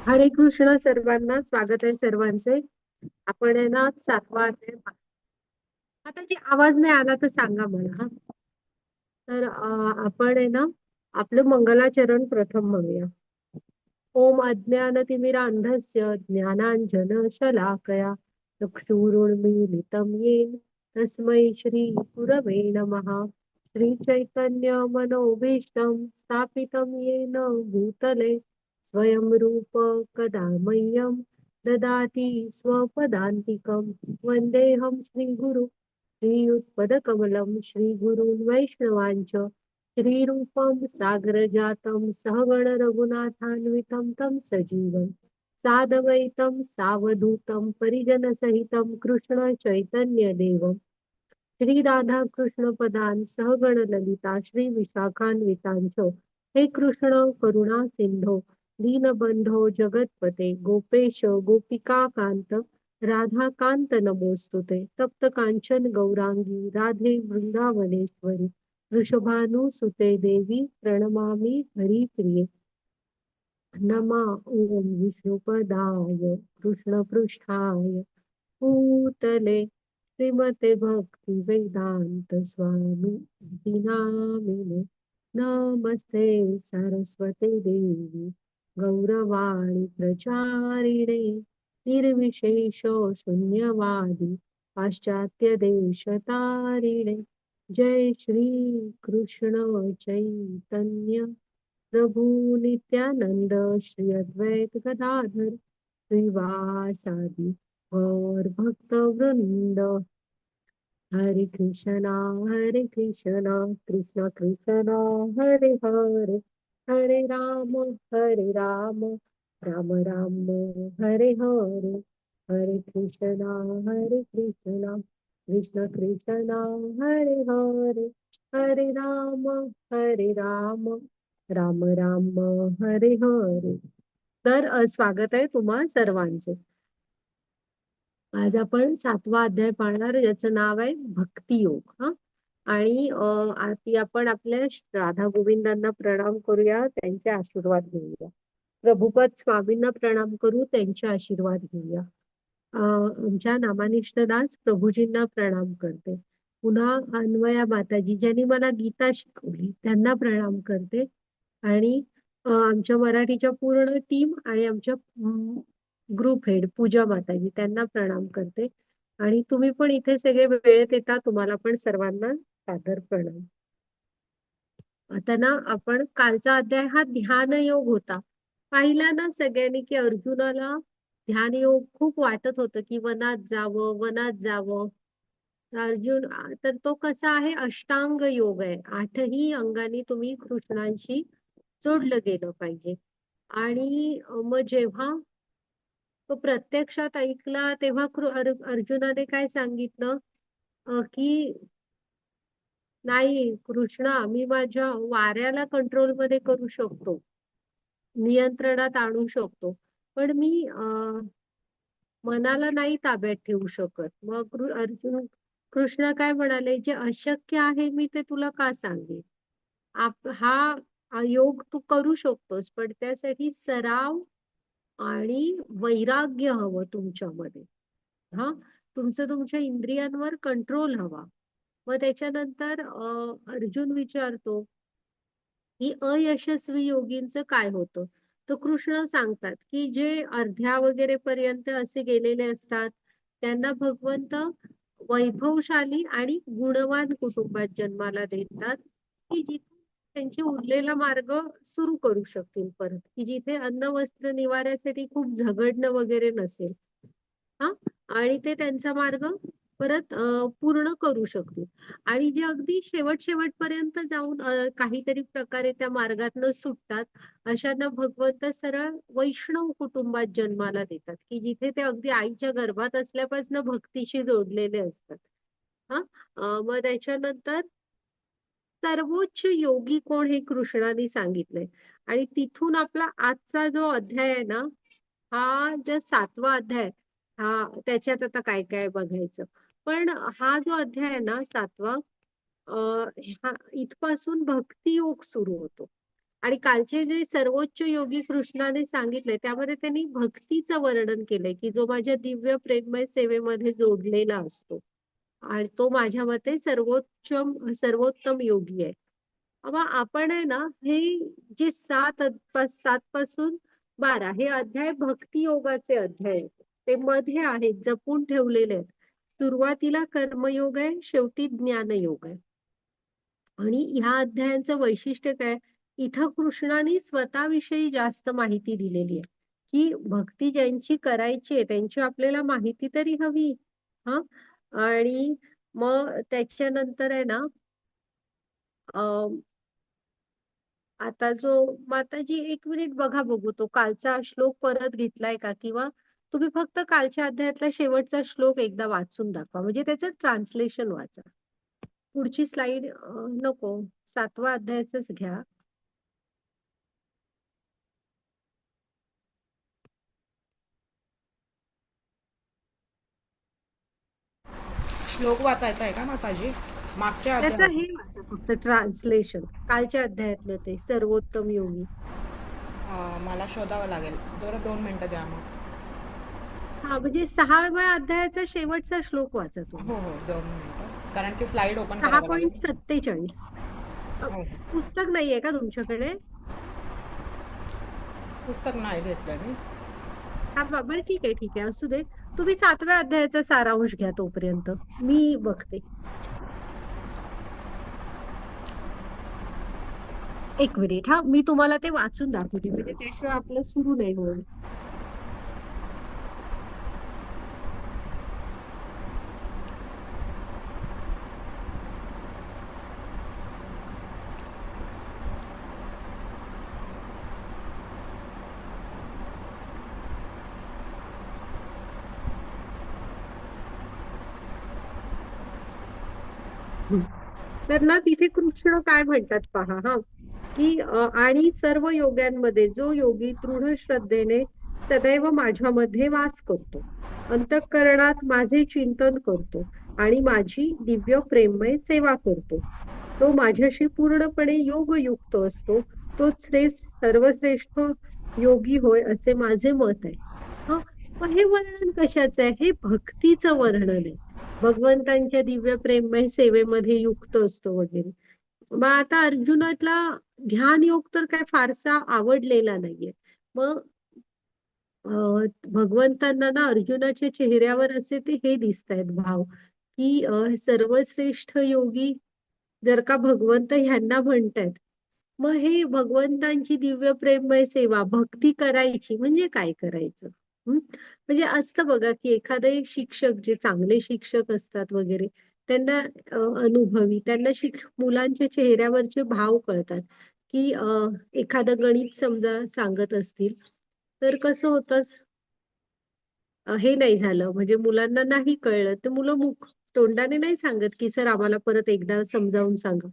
हरे कृष्ण सर्वांना. स्वागत आहे सर्वांचे. आपण आहे ना 7वा अध्याय आता जी आवाज नाही आला तर सांगा मला हा. तर आपण आहे ना आपलं मंगलाचरण प्रथम म्हणूया. ओम अज्ञानतिमिरान्धस्य ज्ञानांजन शलाकया चक्षुरुन्मीलितं येन तस्मै श्री गुरवे नमः. श्री चैतन्य मनोभीष्टं स्थापितं येन भूतले स्वयं रूप कदा मह्यं ददाति स्वपदान्तिकं. वन्देऽहं श्रीगुरु श्रीयुत्पदकमलं श्रीगुरून् वैष्णवांच श्रीरूपं सागरजातं सहगण रघुनाथान्वितं तं सजीवं सादवैतं सावधूतं परिजनसहितं कृष्ण चैतन्यदेवं श्री राधा कृष्ण पदान् सहगण ललिता श्री विशाखान्वितांच. हे कृष्ण करुणा सिंधो दीनबंधो जगतपते गोपेश गोपिका कांत राधाकांत नमोस्तुते. तप्त कांचन गौरांगी राधे वृंदावनेश्वरी वृषभानुसुते देवी प्रणमामि हरिप्रिये. नमा ओम विष्णुपदाय कृष्णपृष्ठाय भूतले श्रीमते भक्ती वेदांत स्वामी इति नामिने. नमस्ते सरस्वते देवी गौरवाणी प्रचारिणे निर्विशेष शून्यवादी पाश्चात्य देशतारिणे. जय श्री कृष्ण चैतन्य प्रभु नित्यानंद श्री अद्वैत गदाधर श्रीवासादि और भक्त वृंद. हरे कृष्णा कृष्ण कृष्ण हरे हरे हरे राम राम राम हरे हरे. हरे कृष्णा कृष्ण कृष्ण हरे हरे हरे राम राम राम हरे हरे. तर स्वागत आहे तुम्हा सर्वांचे. आज आपण 7वा अध्याय पाहणार ज्याचं नाव आहे भक्तियोग. हा. आणि आधी आपण आपल्या राधा गोविंदांना प्रणाम करूया, त्यांचे आशीर्वाद घेऊया. प्रभुपद स्वामींना प्रणाम करू, त्यांचे आशीर्वाद घेऊया. आमच्या नामानिष्ठ दास प्रभूजींना प्रणाम करते. पुन्हा अन्वया माताजी ज्यांनी मला गीता शिकवली त्यांना प्रणाम करते. आणि आमच्या मराठीच्या पूर्ण टीम आणि आमच्या ग्रुप हेड पूजा माताजी त्यांना प्रणाम करते. आणि तुम्ही पण इथे सगळे वेळेत येता, तुम्हाला पण सर्वांना सादर प्रणाम. आता ना आपण कालचा अध्याय हा ध्यान योग होता. पाहिला ना सगळ्यांनी की अर्जुनाला ध्यान योग खूप वाटत होतं की वनात जावं. अर्जुन तर तो कसा आहे, अष्टांग योग आहे. 8ही अंगाने तुम्ही कृष्णांशी जोडलं गेलं पाहिजे. आणि मग जेव्हा तो प्रत्यक्षात ऐकला तेव्हा अर्जुनाने काय सांगितलं, की नाही कृष्णा, मी माझ्या वाऱ्याला कंट्रोलमध्ये करू शकतो, नियंत्रणात आणू शकतो, पण मी मनाला नाही ताब्यात ठेवू शकत. मग कृष्ण काय म्हणाले, जे अशक्य आहे मी ते तुला का सांगेन. हा योग तू करू शकतोस, पण त्यासाठी सराव आणि वैराग्य हवं तुमच्यामध्ये. हा. तुमच्या इंद्रियांवर कंट्रोल हवा. मग त्याच्यानंतर अर्जुन विचारतो की अयशस्वी योगींचं काय होतं. तर कृष्ण सांगतात की जे अर्ध्या वगैरे पर्यंत असे गेलेले असतात त्यांना भगवंत वैभवशाली आणि गुणवान कुटुंबात जन्माला देतात, की जिथे त्यांचे उरलेला मार्ग सुरू करू शकतील परत, की जिथे अन्न वस्त्र निवाऱ्यासाठी खूप झगडणं वगैरे नसेल. हा. आणि ते त्यांचा मार्ग परत पूर्ण करू शकतील. आणि जे अगदी शेवटपर्यंत जाऊन काहीतरी प्रकारे त्या मार्गातनं सुटतात, अशांना भगवंत सरळ वैष्णव कुटुंबात जन्माला देतात, की जिथे ते अगदी आईच्या गर्भात असल्यापासून भक्तीशी जोडलेले असतात. हा. मग त्याच्यानंतर सर्वोच्च योगी कोण हे कृष्णाने सांगितलंय. आणि तिथून आपला आजचा जो अध्याय आहे ना, हा जो 7वा अध्याय, हा त्याच्यात आता काय काय बघायचं. पण हा जो अध्याय आहे ना 7वा, इथपासून भक्तियोग सुरू होतो. आणि कालचे जे सर्वोच्च योगी कृष्णाने सांगितले त्यामध्ये त्यांनी भक्तीचं वर्णन केलंय की जो माझ्या दिव्य प्रेममय सेवेमध्ये जोडलेला असतो आणि तो माझ्या मते सर्वोत्तम योगी आहे. मग आपण आहे ना हे जे 7 पासून 12 हे अध्याय भक्ती योगाचे अध्याय आहेत. ते मध्ये आहेत, जपून ठेवलेले आहेत. सुरुवातीला कर्मयोग आहे, शेवटी ज्ञानयोग आहे. आणि ह्या अध्यायांचं वैशिष्ट्य काय, इथं कृष्णाने स्वतःविषयी जास्त माहिती दिलेली आहे की भक्ती ज्यांची करायची आहे त्यांची आपल्याला माहिती तरी हवी. हा, आणि मग त्याच्यानंतर आहे ना आता जो माताजी 1 मिनिट बघा, बघू तो कालचा श्लोक परत घेतलाय का, किंवा तुम्ही फक्त कालच्या अध्यायातला शेवटचा श्लोक एकदा वाचून दाखवा, म्हणजे त्याचं ट्रान्सलेशन वाचा. पुढची स्लाइड नको, 7व्या अध्यायाचंच घ्या. श्लोक वाचायचा आहे का माताजी? मागच्या त्याचं अध्यायात. हे वाचा फक्त ट्रान्सलेशन, कालच्या अध्यायातलं ते सर्वोत्तम योगी. मला शोधावं लागेल, जरा 2 मिनिटं द्या मग. हा, म्हणजे 6व्या अध्यायाचा शेवटचा श्लोक वाचा तुम्ही. हो हो, 2 मिनिटं, कारण की स्लाईड ओपन सहा करावं पॉईंट लागेल. सत्तेचाळीस हो हो. पुस्तक नाहीये का तुमच्याकडे? पुस्तक नाही घेतलं मी. हा बरं, ठीक आहे ठीक आहे, असू दे. तुम्ही 7व्या अध्यायाचा सारांश घ्या तोपर्यंत, मी बघते. 1 मिनिट, हा मी तुम्हाला ते वाचून दाखवते, म्हणजे त्याशिवाय आपलं सुरू नाही होईल. तर ना तिथे कृष्ण काय म्हणतात पहा, हा की आणि सर्व योग्यांमध्ये जो योगी दृढ श्रद्धेने सदैव माझ्यामध्ये वास करतो, अंतःकरणात माझे चिंतन करतो आणि माझी दिव्य प्रेममय सेवा करतो, तो माझ्याशी पूर्णपणे योगयुक्त असतो, तोच सर्वश्रेष्ठ योगी होय असे माझे मत आहे. हा, मग हे वर्णन कशाचं आहे? हे भक्तीचं वर्णन आहे. भगवंतांच्या दिव्य प्रेममय सेवेमध्ये युक्त असतो वगैरे. मग आता अर्जुनाला ध्यान योग तर काय फारसा आवडलेला नाहीये. मग भगवंतांना ना अर्जुनाच्या चेहऱ्यावर असे ते हे दिसत आहेत भाव, की सर्वश्रेष्ठ योगी जर का भगवंत ह्यांना म्हणतायत, मग हे भगवंतांची दिव्य प्रेममय सेवा भक्ती करायची म्हणजे काय करायचं? म्हणजे असतं बघा की एखादे एक शिक्षक, जे चांगले शिक्षक असतात वगैरे, त्यांना अनुभवी त्यांना मुलांच्या चेहऱ्यावरचे भाव कळतात. की एखादं गणित समजा सांगत असतील, तर कसं होतं, हे नाही झालं म्हणजे मुलांना नाही कळलं, तर मुलं तोंडाने नाही सांगत की सर आम्हाला परत एकदा समजावून सांगा,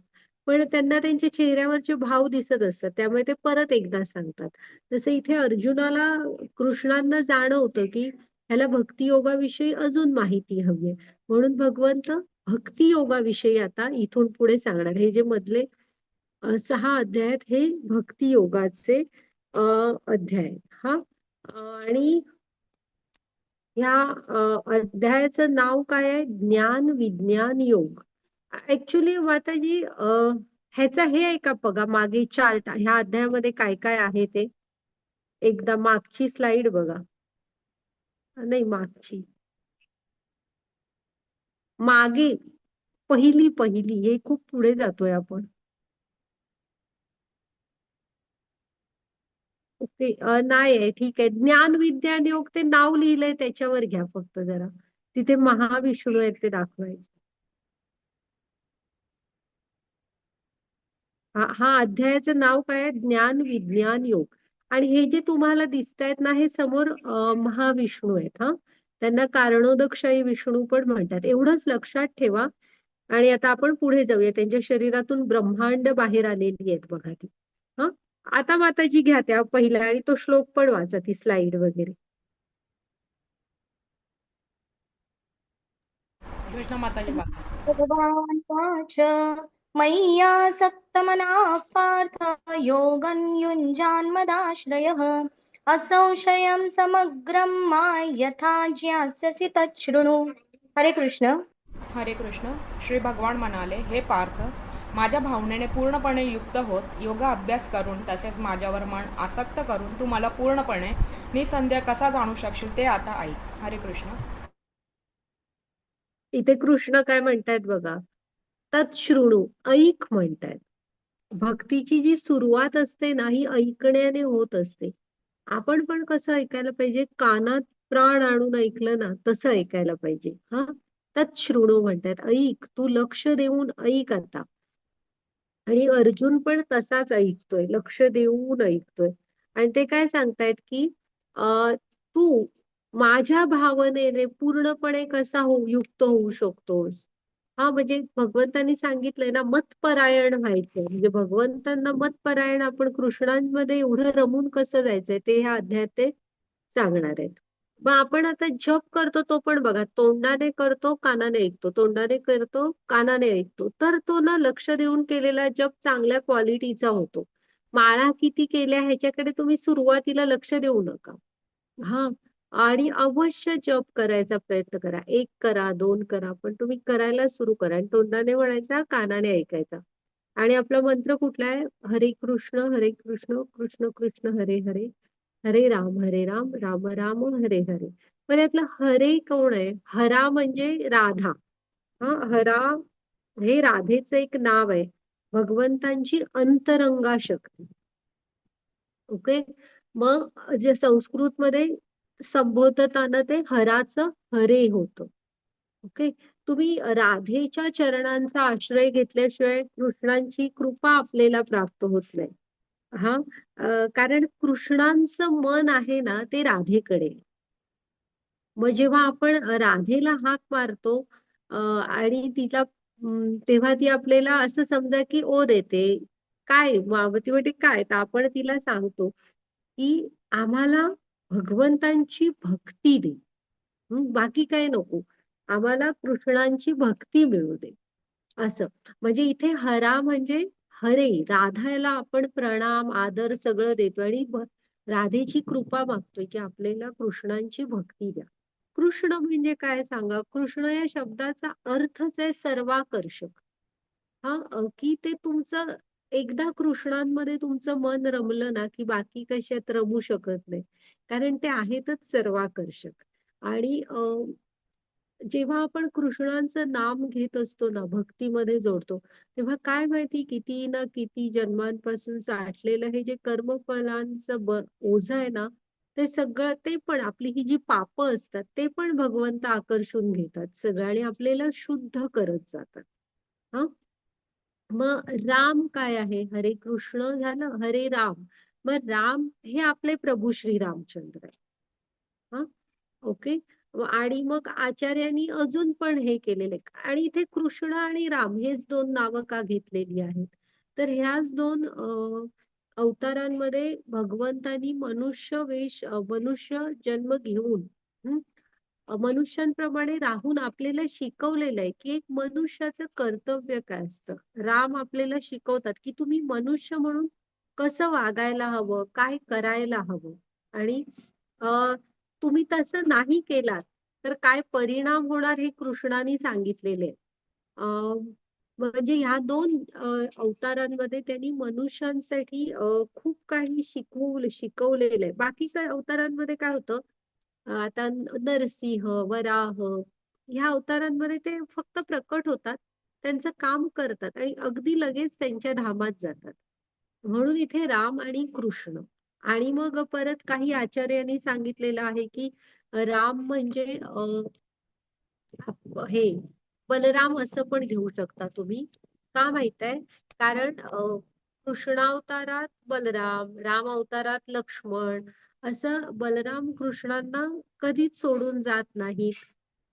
पण त्यांना त्यांच्या चेहऱ्यावरचे भाव दिसत असतात, त्यामुळे ते परत एकदा सांगतात. तसं इथे अर्जुनाला कृष्णांना जाणवतं की ह्याला भक्ती योगाविषयी अजून माहिती हवी आहे, म्हणून भगवंत भक्ती योगाविषयी आता इथून पुढे सांगणार. हे जे मधले 6 अध्याय आहेत हे भक्ती योगाचे अध्याय आहेत. हा, आणि ह्या अध्यायाचं नाव काय आहे? ज्ञान विज्ञान योग. ऍक्च्युली माताजी ह्याचा हे आहे का बघा, मागे चार्ट ह्या अध्यायामध्ये काय काय आहे ते, एकदा मागची स्लाइड बघा. नाही, मागची, मागे पहिली पहिली, हे खूप पुढे जातोय आपण. ओके, नाही आहे, ठीक आहे. ज्ञान विज्ञान योग ते नाव लिहिलंय त्याच्यावर घ्या फक्त जरा, तिथे महाविष्णू आहेत ते दाखवायचे. हा अध्यायाचं नाव काय आहे? ज्ञान विज्ञान योग. आणि हे जे तुम्हाला दिसतायत ना, हे समोर महाविष्णू आहेत. हा, त्यांना कारणोदकशाही विष्णू पण म्हणतात, एवढंच लक्षात ठेवा. आणि आता आपण पुढे जाऊया, त्यांच्या शरीरातून ब्रह्मांड बाहेर आलेली आहेत बघा ती. हा, आता माताजी घ्या त्या पहिला आणि तो श्लोक पण वाचा, ती स्लाइड वगैरे. कृष्ण माताजी वाचा. भगवान वाच मय्यासक्तमनः पार्थ योगं युञ्जान्मदाश्रयः असंशयं समग्रं मां यथा ज्ञास्यसि तच्छृणु. हरे कृष्ण. हरे कृष्ण. श्री भगवान म्हणाले, हे पार्थ, माझ्या भावनेने पूर्णपणे युक्त होत योगा अभ्यास करून तसेच माझ्यावर मन आसक्त करून तू मला पूर्णपणे निसंदेह कसा जाणू शकशील ते आता ऐक. हरे कृष्ण. इथे कृष्ण काय म्हणतायत बघा, तत्शृणु, ऐक म्हणतायत. भक्तीची जी सुरुवात असते ना, ही ऐकण्याने होत असते. आपण पण कसं ऐकायला पाहिजे, कानात प्राण आणून ऐकलं ना तसं ऐकायला पाहिजे. हा, तत्शृणु म्हणतात, ऐक, तू लक्ष देऊन ऐक आता. आणि अर्जुन पण तसाच ऐकतोय, लक्ष देऊन ऐकतोय. आणि ते काय सांगतायत की तू माझ्या भावनेने पूर्णपणे कसा युक्त होऊ शकतोस. हा, म्हणजे भगवंतांनी सांगितलंय ना, मतपरायण व्हायचंय. म्हणजे भगवंतांना मतपरायण आपण कृष्णांमध्ये एवढं रमून कसं जायचंय ते ह्या अध्यायात ते सांगणार आहेत. मग आपण आता जप करतो तो पण बघा, तोंडाने करतो कानाने ऐकतो, तोंडाने करतो कानाने ऐकतो, तर तो ना लक्ष देऊन केलेला जप चांगल्या क्वालिटीचा होतो. माळा किती केल्या ह्याच्याकडे तुम्ही सुरुवातीला लक्ष देऊ नका. हा, आणि अवश्य जप करायचा प्रयत्न करा. 1 करा, 2 करा, पण तुम्ही करायला सुरू करा. आणि तोंडाने म्हणायचा, कानाने ऐकायचा. आणि आपला मंत्र कुठला आहे? हरे कृष्ण कृष्ण कृष्ण हरे हरे, हरे राम राम राम हरे हरे. पण यातलं हरे कोण आहे? हरा म्हणजे राधा. हा, हरा हे राधेचं एक नाव आहे, भगवंतांची अंतरंगा शक्ती. ओके. मग जे संस्कृतमध्ये संबोधताना ते हराचं हरे होतं. ओके. तुम्ही राधेच्या चरणांचा आश्रय घेतल्याशिवाय कृष्णांची कृपा आपल्याला प्राप्त होत नाही. हा, कारण कृष्णांचं मन आहे ना ते राधेकडे. मग जेव्हा आपण राधेला हाक मारतो आणि तिला तेव्हा ती आपल्याला असं समजा की ओ देते. काय ती म्हणते काय, तर आपण तिला सांगतो की आम्हाला भगवंतांची भक्ती दे. बाकी काय नको, आम्हाला कृष्णांची भक्ती मिळू दे. असं. म्हणजे इथे हरा म्हणजे हरे, राधाला आपण प्रणाम आदर सगळं देतो आणि राधेची कृपा मागतोय की आपल्याला कृष्णांची भक्ती द्या. कृष्ण म्हणजे काय सांगा? कृष्ण या शब्दाचा अर्थच आहे सर्वाकर्षक. हा, की ते तुमचं एकदा कृष्णांमध्ये तुमचं मन रमलं ना की बाकी कशात रमू शकत नाही. कारण ते आहेतच सर्वाकर्षक. आणि जेव्हा आपण कृष्णांचं नाम घेत असतो ना, भक्तीमध्ये जोडतो, तेव्हा काय माहिती किती ना किती जन्मांपासून साठलेलं हे जे कर्मफलांचं ओझं आहे ना, ते सगळं, ते पण आपली ही जी पापं असतात ते पण भगवंत आकर्षून घेतात सगळं आणि आपल्याला शुद्ध करत जातात. हा, मग राम काय आहे? हरे कृष्ण झालं, हरे राम. मग राम हे आपले प्रभू श्री रामचंद्र आहे. हा, ओके. आणि मग आचार्यांनी अजून पण हे केलेले, आणि इथे कृष्ण आणि राम हेच 2 नावं का घेतलेली आहेत? तर ह्याच 2 अवतारांमध्ये भगवंतांनी मनुष्य जन्म घेऊन मनुष्यांप्रमाणे राहून आपल्याला शिकवलेलं आहे की एक मनुष्याचं कर्तव्य काय असतं. राम आपल्याला शिकवतात की तुम्ही मनुष्य म्हणून कसं वागायला हवं, काय करायला हवं. आणि तुम्ही तसं नाही केलात तर काय परिणाम होणार हे कृष्णाने सांगितलेले आहे. म्हणजे ह्या 2 अवतारांमध्ये त्यांनी मनुष्यांसाठी खूप काही शिकवलेलं आहे. बाकी काय अवतारांमध्ये काय होतं, आता नरसिंह, वराह ह्या अवतारांमध्ये ते फक्त प्रकट होतात, त्यांचं काम करतात आणि अगदी लगेच त्यांच्या धामात जातात. म्हणून इथे राम आणि कृष्ण. आणि मग परत काही आचार्यांनी सांगितलेलं आहे की राम म्हणजे हे बलराम असं पण घेऊ शकता तुम्ही. का माहित आहे? कारण कृष्णावतारात बलराम, राम अवतारात लक्ष्मण, असं बलराम कृष्णांना कधीच सोडून जात नाहीत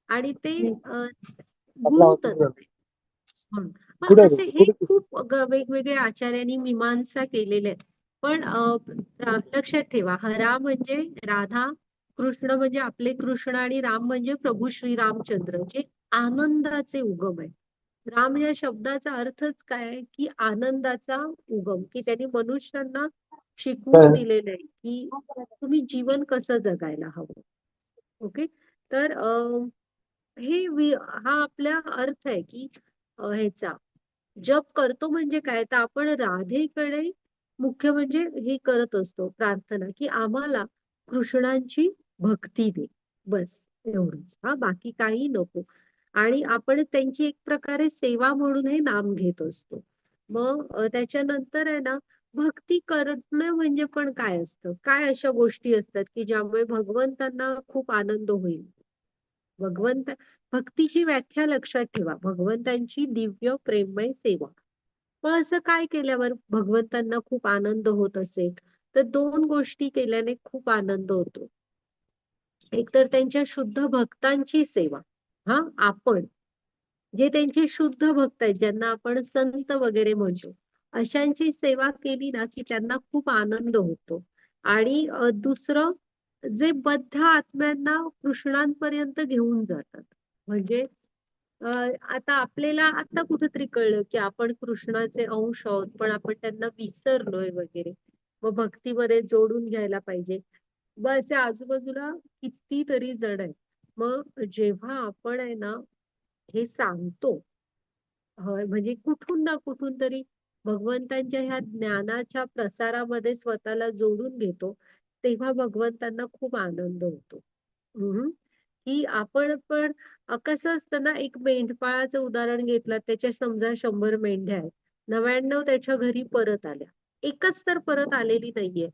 आणि ते गुरुतच आहे. म्हणून मग असे हे खूप वेगवेगळे आचार्यांनी मीमांसा केलेल्या आहेत. पण लक्षात ठेवा, हरा म्हणजे राधा, कृष्ण म्हणजे आपले कृष्ण आणि राम म्हणजे प्रभू श्री रामचंद्र, जे आनंदाचे उगम आहे. राम या शब्दाचा अर्थच काय आहे की आनंदाचा उगम, की त्यांनी मनुष्यांना शिकवून दिलेलं आहे की तुम्ही जीवन कसं जगायला हवं. ओके. तर हा आपला अर्थ आहे की ह्याचा जप करतो म्हणजे काय, तर आपण राधेकडे मुख्य म्हणजे हे करत असतो प्रार्थना की आम्हाला कृष्णांची भक्ती दे. बस एवढंच. हा, बाकी काही नको. आणि आपण त्यांची एक प्रकारे सेवा म्हणून हे नाम घेत असतो. मग त्याच्यानंतर आहे ना, भक्ती करणं म्हणजे पण काय असतं, काय अशा गोष्टी असतात की ज्यामुळे भगवंतांना खूप आनंद होईल. भगवंत भक्तीची व्याख्या लक्षात ठेवा, भगवंतांची दिव्य प्रेममय सेवा. मग असं काय केल्यावर भगवंतांना खूप आनंद होत असेल, तर दोन गोष्टी केल्याने खूप आनंद होतो. एक तर त्यांच्या शुद्ध भक्तांची सेवा. हा, आपण जे त्यांचे शुद्ध भक्त आहेत, ज्यांना आपण संत वगैरे म्हणतो, अशांची सेवा केली ना की त्यांना खूप आनंद होतो. आणि दुसरं, जे बद्ध आत्म्यांना कृष्णांपर्यंत घेऊन जातात. म्हणजे अ, आता आपल्याला आता कुठेतरी कळलं की आपण कृष्णाचे अंश आहोत, पण आपण त्यांना विसरलोय वगैरे. मग भक्तीमध्ये जोडून घ्यायला पाहिजे. बस आजूबाजूला कितीतरी जण आहेत. मग जेव्हा आपण आहे ना हे सांगतो, म्हणजे कुठून ना कुठून तरी भगवंतांच्या ह्या ज्ञानाच्या प्रसारामध्ये स्वतःला जोडून घेतो, तेव्हा भगवंतांना खूप आनंद होतो. हम्म. की आपण पण कसं असतं ना, एक मेंढपाळाचं उदाहरण घेतलं, त्याच्या समजा 100 मेंढ्या आहेत, 99 त्याच्या घरी परत आल्या, एकच तर परत आलेली नाहीये.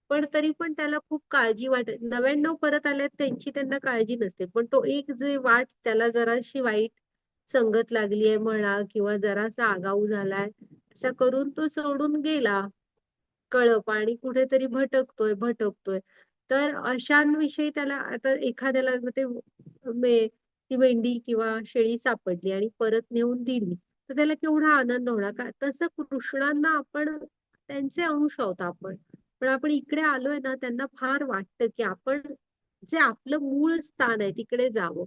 पण तरी पण त्याला खूप काळजी वाटत, 99 परत आल्यात त्यांची त्यांना काळजी नसते, पण तो एक जे वाट त्याला जराशी वाईट संगत लागली आहे म्हणा, किंवा जरासा आगाऊ झालाय, असं करून तो सोडून गेला कळप, आणि कुठेतरी भटकतोय. तर अशांविषयी त्याला आता एखाद्याला ती मेंढी किंवा शेळी सापडली आणि परत नेऊन दिली, तर त्याला केवढा आनंद होणार. का तसं कृष्णांना आपण त्यांचे अंश आहोत आपण, पण आपण इकडे आलोय ना, त्यांना फार वाटतं की आपण जे आपलं मूळ स्थान आहे तिकडे जावं.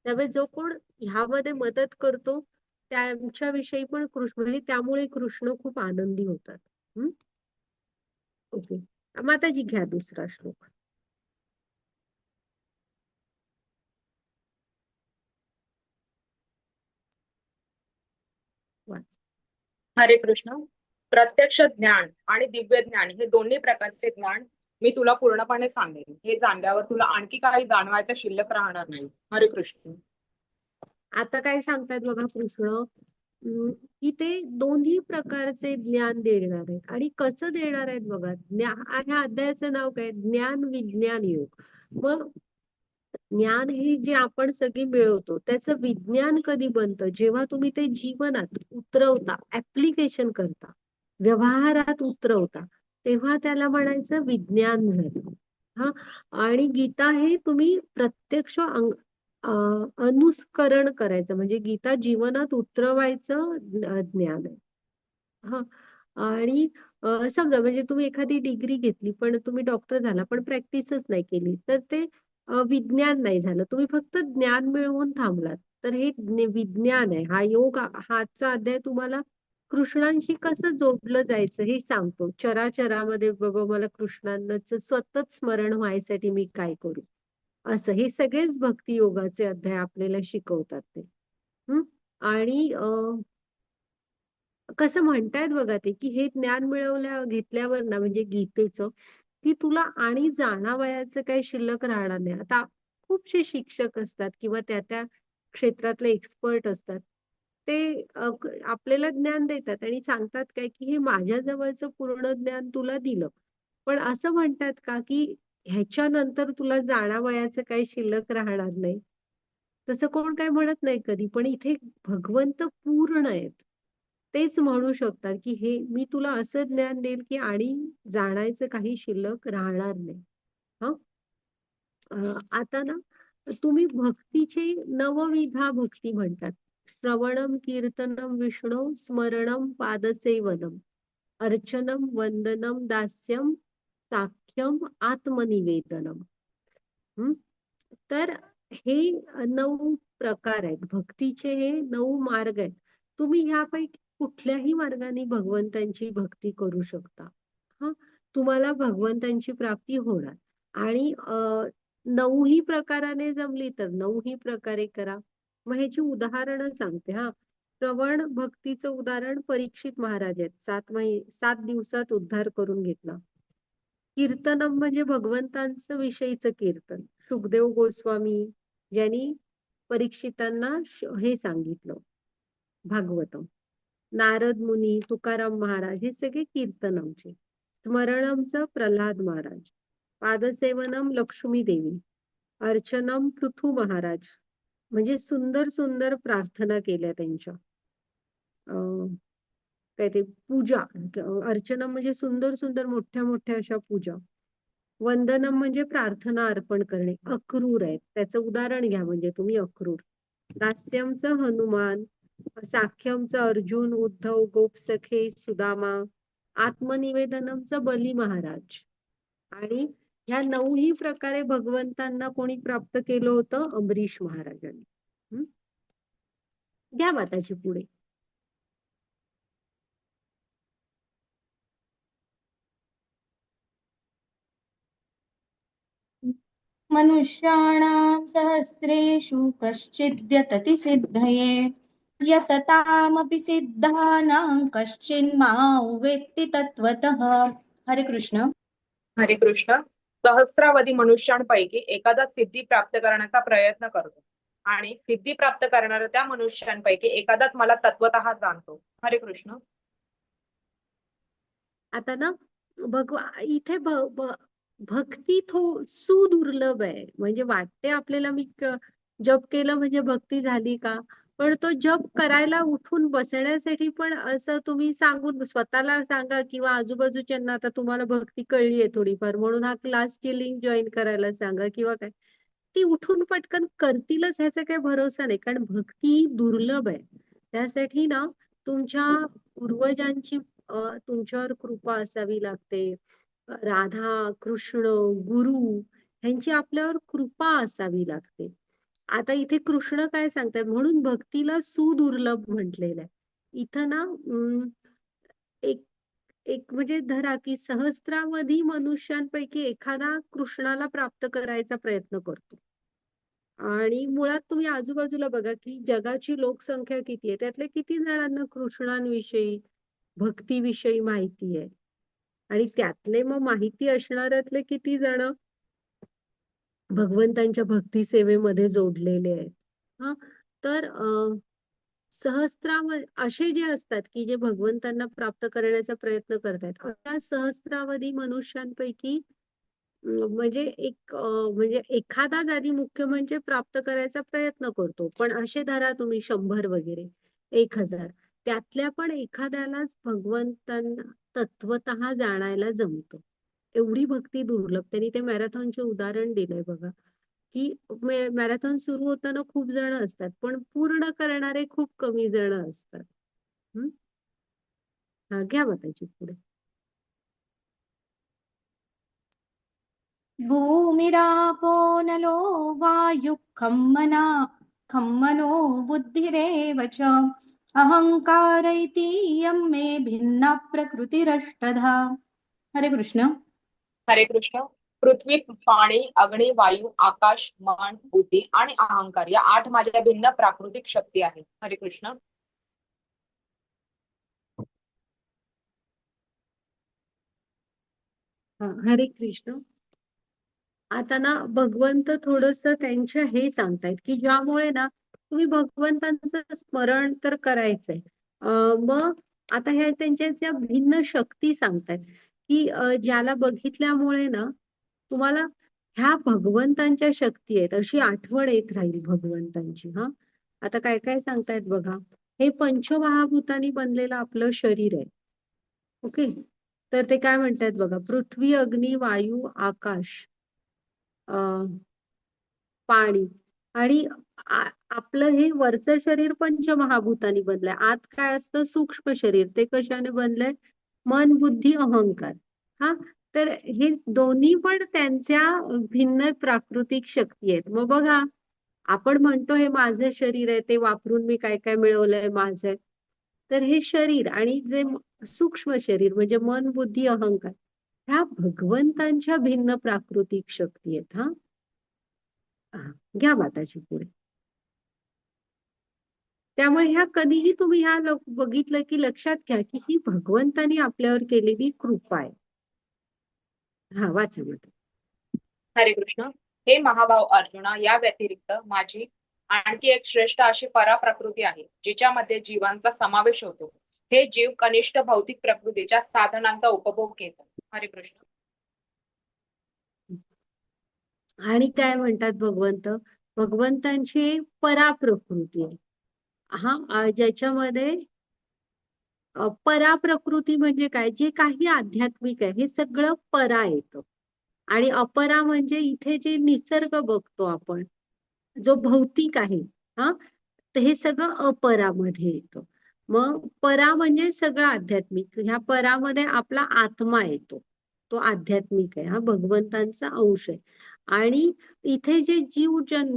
त्यामुळे जो कोण ह्यामध्ये मदत करतो, त्यांच्याविषयी पण कृष्ण, म्हणजे त्यामुळे कृष्ण खूप आनंदी होतात. हम्म. ओके. माताजी घ्या दुसरा श्लोक. वाच. हरे कृष्ण. प्रत्यक्ष ज्ञान आणि दिव्य ज्ञान हे दोन्ही प्रकारचे ज्ञान मी तुला पूर्णपणे सांगेन. हे जाणल्यावर तुला आणखी काही जाणवायचं शिल्लक राहणार नाही. हरे कृष्ण. आता काय सांगतायत बघा कृष्ण, की ते दोन्ही प्रकारचे ज्ञान देणार आहेत. आणि कसं देणार आहेत बघा. ह्या अध्यायाचं नाव काय, ज्ञान विज्ञान योग. मग ज्ञान हे जे आपण सगळी मिळवतो, त्याचं विज्ञान कधी बनतं, जेव्हा तुम्ही ते जीवनात उतरवता, ऍप्लिकेशन करता, व्यवहारात उतरवता, तेव्हा त्याला म्हणायचं विज्ञान झालं. हा. आणि गीता हे तुम्ही प्रत्यक्ष अनुस्करण करायचं, म्हणजे गीता जीवनात उतरवायचं ज्ञान आहे. हा. आणि समजा म्हणजे तुम्ही एखादी डिग्री घेतली, पण तुम्ही डॉक्टर झाला, पण प्रॅक्टिसच नाही केली, तर ते विज्ञान नाही झालं, तुम्ही फक्त ज्ञान मिळवून थांबलात. तर हे विज्ञान आहे. हा योग, हाचा अध्याय तुम्हाला कृष्णांशी कसं जोडलं जायचं हे सांगतो. चराचरामध्ये बाबा मला कृष्णांचं स्वतःच स्मरण व्हायसाठी मी काय करू, असं हे सगळेच भक्ती योगाचे अध्याय आपल्याला शिकवतात ते. हम्म. आणि कसं म्हणतायत बघा ते, की हे ज्ञान घेतल्यावर ना, म्हणजे गीतेचं, की तुला आणि जाणावयाचं काही शिल्लक राहणार नाही. आता खूपशे शिक्षक असतात किंवा त्या त्या क्षेत्रातले एक्सपर्ट असतात. ते आपल्याला ज्ञान देतात आणि सांगतात काय, की हे माझ्या जवळचं पूर्ण ज्ञान तुला दिलं. पण असं म्हणतात का, की ह्याच्यानंतर तुला जाणावयाचं काही शिल्लक राहणार नाही? तसं कोण काय म्हणत नाही कधी. पण इथे भगवंत पूर्ण आहेत. तेच म्हणू शकतात, की हे मी तुला असं ज्ञान देईल, की आणि जाणायचं काही शिल्लक राहणार नाही. हं. आता ना, तुम्ही भक्तीची नवविधा भक्ती म्हणतात. श्रवणम, कीर्तनम, विष्णू स्मरणम, पादसेवनम, अर्चनम, वंदनम, दास्यम, साख्यम, आत्मनिवेदनम. हं? तर हे 9 प्रकार आहेत. भक्तीचे हे 9 मार्ग आहेत. तुम्ही ह्यापैकी कुठल्याही मार्गाने भगवंतांची भक्ती करू शकता. हा, तुम्हाला भगवंतांची प्राप्ती होणार. आणि 9ही प्रकाराने जमली तर 9ही प्रकारे करा. मग ह्याची उदाहरणं सांगते हा. श्रवण भक्तीचं उदाहरण परीक्षित महाराज आहेत. 7 दिवसात उद्धार करून घेतला. कीर्तनम म्हणजे भगवंतांचं विषयीचं कीर्तन. सुखदेव गोस्वामी ज्यांनी परीक्षितांना हे सांगितलं भागवतम. नारद मुनी, तुकाराम महाराज हे सगळे कीर्तनमचे. स्मरणमचं प्रल्हाद महाराज. पादसेवनम लक्ष्मी देवी. अर्चनम पृथू महाराज. म्हणजे सुंदर सुंदर प्रार्थना केल्या त्यांच्या. काय ते पूजा, अर्चनम म्हणजे सुंदर सुंदर मोठ्या मोठ्या अशा पूजा. वंदनम म्हणजे प्रार्थना अर्पण करणे. अक्रूर आहेत, त्याचं उदाहरण घ्या म्हणजे तुम्ही अक्रूर. दास्यमचं हनुमान. साख्यमचं अर्जुन, उद्धव, गोपसखे, सुदामा. आत्मनिवेदनमचं बली महाराज. आणि ह्या 9ही प्रकारे भगवंतांना कोणी प्राप्त केलं होतं? अमरीश महाराजांनी. घ्या माताची पुढे. मनुष्याणां सहस्रेषु कश्चिद्यतति सिद्धये यततामपि सिद्धानां कश्चिन्मां वेत्ति तत्त्वतः. हरे कृष्ण. हरे कृष्ण. सहस्रावधी मनुष्यांपैकी एखादा सिद्धी प्राप्त करण्याचा प्रयत्न करतो आणि सिद्धी प्राप्त करणाऱ्या त्या मनुष्यांपैकी एखादाच मला तत्वतः जाणतो. हरे कृष्ण. आता ना इथे भक्ती सुदुर्लभ आहे. म्हणजे वाटते आपल्याला मी जप केलं म्हणजे भक्ती झाली का? पण तो जप करायला उठून बसण्यासाठी पण असं तुम्ही सांगून स्वतःला सांगा किंवा आजूबाजूच्यांना आता तुम्हाला भक्ती कळली आहे थोडीफार म्हणून हा क्लासची लिंक जॉईन करायला सांगा किंवा काय. ती उठून पटकन करतीलच ह्याचा काही भरोसा नाही, कारण भक्ती ही दुर्लभ आहे. त्यासाठी ना तुमच्या पूर्वजांची तुमच्यावर कृपा असावी लागते. राधा, कृष्ण, गुरु ह्यांची आपल्यावर कृपा असावी लागते. आता इथे कृष्ण काय सांगतात, म्हणून भक्तीला सुदुर्लभ म्हटलेलं आहे. इथं ना एक एक म्हणजे धरा की सहस्रावधी मनुष्यांपैकी एखादा कृष्णाला प्राप्त करायचा प्रयत्न करतो. आणि मुळात तुम्ही आजूबाजूला बघा की जगाची लोकसंख्या किती आहे, त्यातल्या किती जणांना कृष्णांविषयी, भक्तीविषयी माहिती आहे. आणि त्यातले मग माहिती असणाऱ्यातले किती जण भगवंतांच्या भक्ती सेवेमध्ये जोडलेले आहेत. हा, तर सहस्रावधी असे जे असतात की जे भगवंतांना प्राप्त करण्याचा प्रयत्न करतात, अशा सहस्रावधी मनुष्यांपैकी म्हणजे म्हणजे एखादा आधी मुख्य म्हणजे प्राप्त करायचा प्रयत्न करतो. पण असे धरा तुम्ही 100 वगैरे 1000, त्यातल्या पण एखाद्यालाच भगवंतांना तत्वतः जाणायला जमतं. एवढी भक्ती दुर्लभ. त्यांनी ते मॅरेथॉनचे उदाहरण दिलंय बघा की मॅरेथॉन सुरू होताना खूप जण असतात पण पूर्ण करणारे खूप कमी जण असतात. हा, घ्या माताजी पुढे. भूमिरापो नलो वायुः खम्मनो बुद्धिरेव च अहंकार इति यं मे भिन्ना प्रकृतिरष्टधा. हरे कृष्ण. हरे कृष्ण. पृथ्वी, पाणी, अग्नी, वायू, आकाश, मन, बुद्धी आणि अहंकार या 8 माझ्या भिन्न प्राकृतिक शक्ती आहेत. हरे कृष्ण. हरे कृष्ण. आता ना भगवंत थोडस त्यांच्या हे सांगतायत की ज्यामुळे ना तुम्ही भगवंतांचं स्मरण तर करायचंय. मग आता ह्या त्यांच्या ज्या भिन्न शक्ती सांगतायत की ज्याला बघितल्यामुळे ना तुम्हाला ह्या भगवंतांच्या शक्ती आहेत अशी आठवण येत राहील भगवंतांची. हा, आता काय काय सांगतायत बघा. हे पंचमहाभूतांनी बनलेलं आपलं शरीर आहे. ओके, तर ते काय म्हणतात बघा, पृथ्वी, अग्नी, वायू, आकाश, पाणी आणि आपलं हे वरचं शरीर पंचमहाभूतांनी बनलंय. आत काय असतं? सूक्ष्म शरीर. ते कशाने बनलंय? मन, बुद्धी, अहंकार. हा, तर हे दोन्ही पण त्यांच्या भिन्न प्राकृतिक शक्ती आहेत. मग बघा, आपण म्हणतो हे माझं शरीर आहे, ते वापरून मी काय काय मिळवलंय माझं. तर हे शरीर आणि जे सूक्ष्म शरीर म्हणजे मन, बुद्धी, अहंकार ह्या भगवंतांच्या भिन्न प्राकृतिक शक्ती आहेत. हा हा. घ्या माताजी पुढे. त्यामुळे ह्या कधीही तुम्ही ह्या बघितलं की लक्षात घ्या की ही भगवंतानी आपल्यावर केलेली कृपा आहे. हा वाचा माता. हरे कृष्ण. हे महाभाव अर्जुना, या व्यतिरिक्त माझी आणखी एक श्रेष्ठ अशी पराप्रकृती आहे, जिच्यामध्ये जीवांचा समावेश होतो. हे जीव कनिष्ठ भौतिक प्रकृतीच्या साधनांचा उपभोग घेतात. हरे कृष्ण. आणि काय म्हणतात भगवंत? भगवंतांची पराप्रकृती आहे. हा ज्याच्यामध्ये पराप्रकृती म्हणजे काय? जे काही आध्यात्मिक आहे हे सगळं परा येतं. आणि अपरा म्हणजे इथे जे निसर्ग बघतो आपण, जो भौतिक आहे, हा, तर हे सगळं अपरामध्ये येतं. मग परा म्हणजे सगळं आध्यात्मिक. ह्या परामध्ये आपला आत्मा येतो, तो आध्यात्मिक आहे, हा भगवंतांचा अंश आहे. आणि इथे जे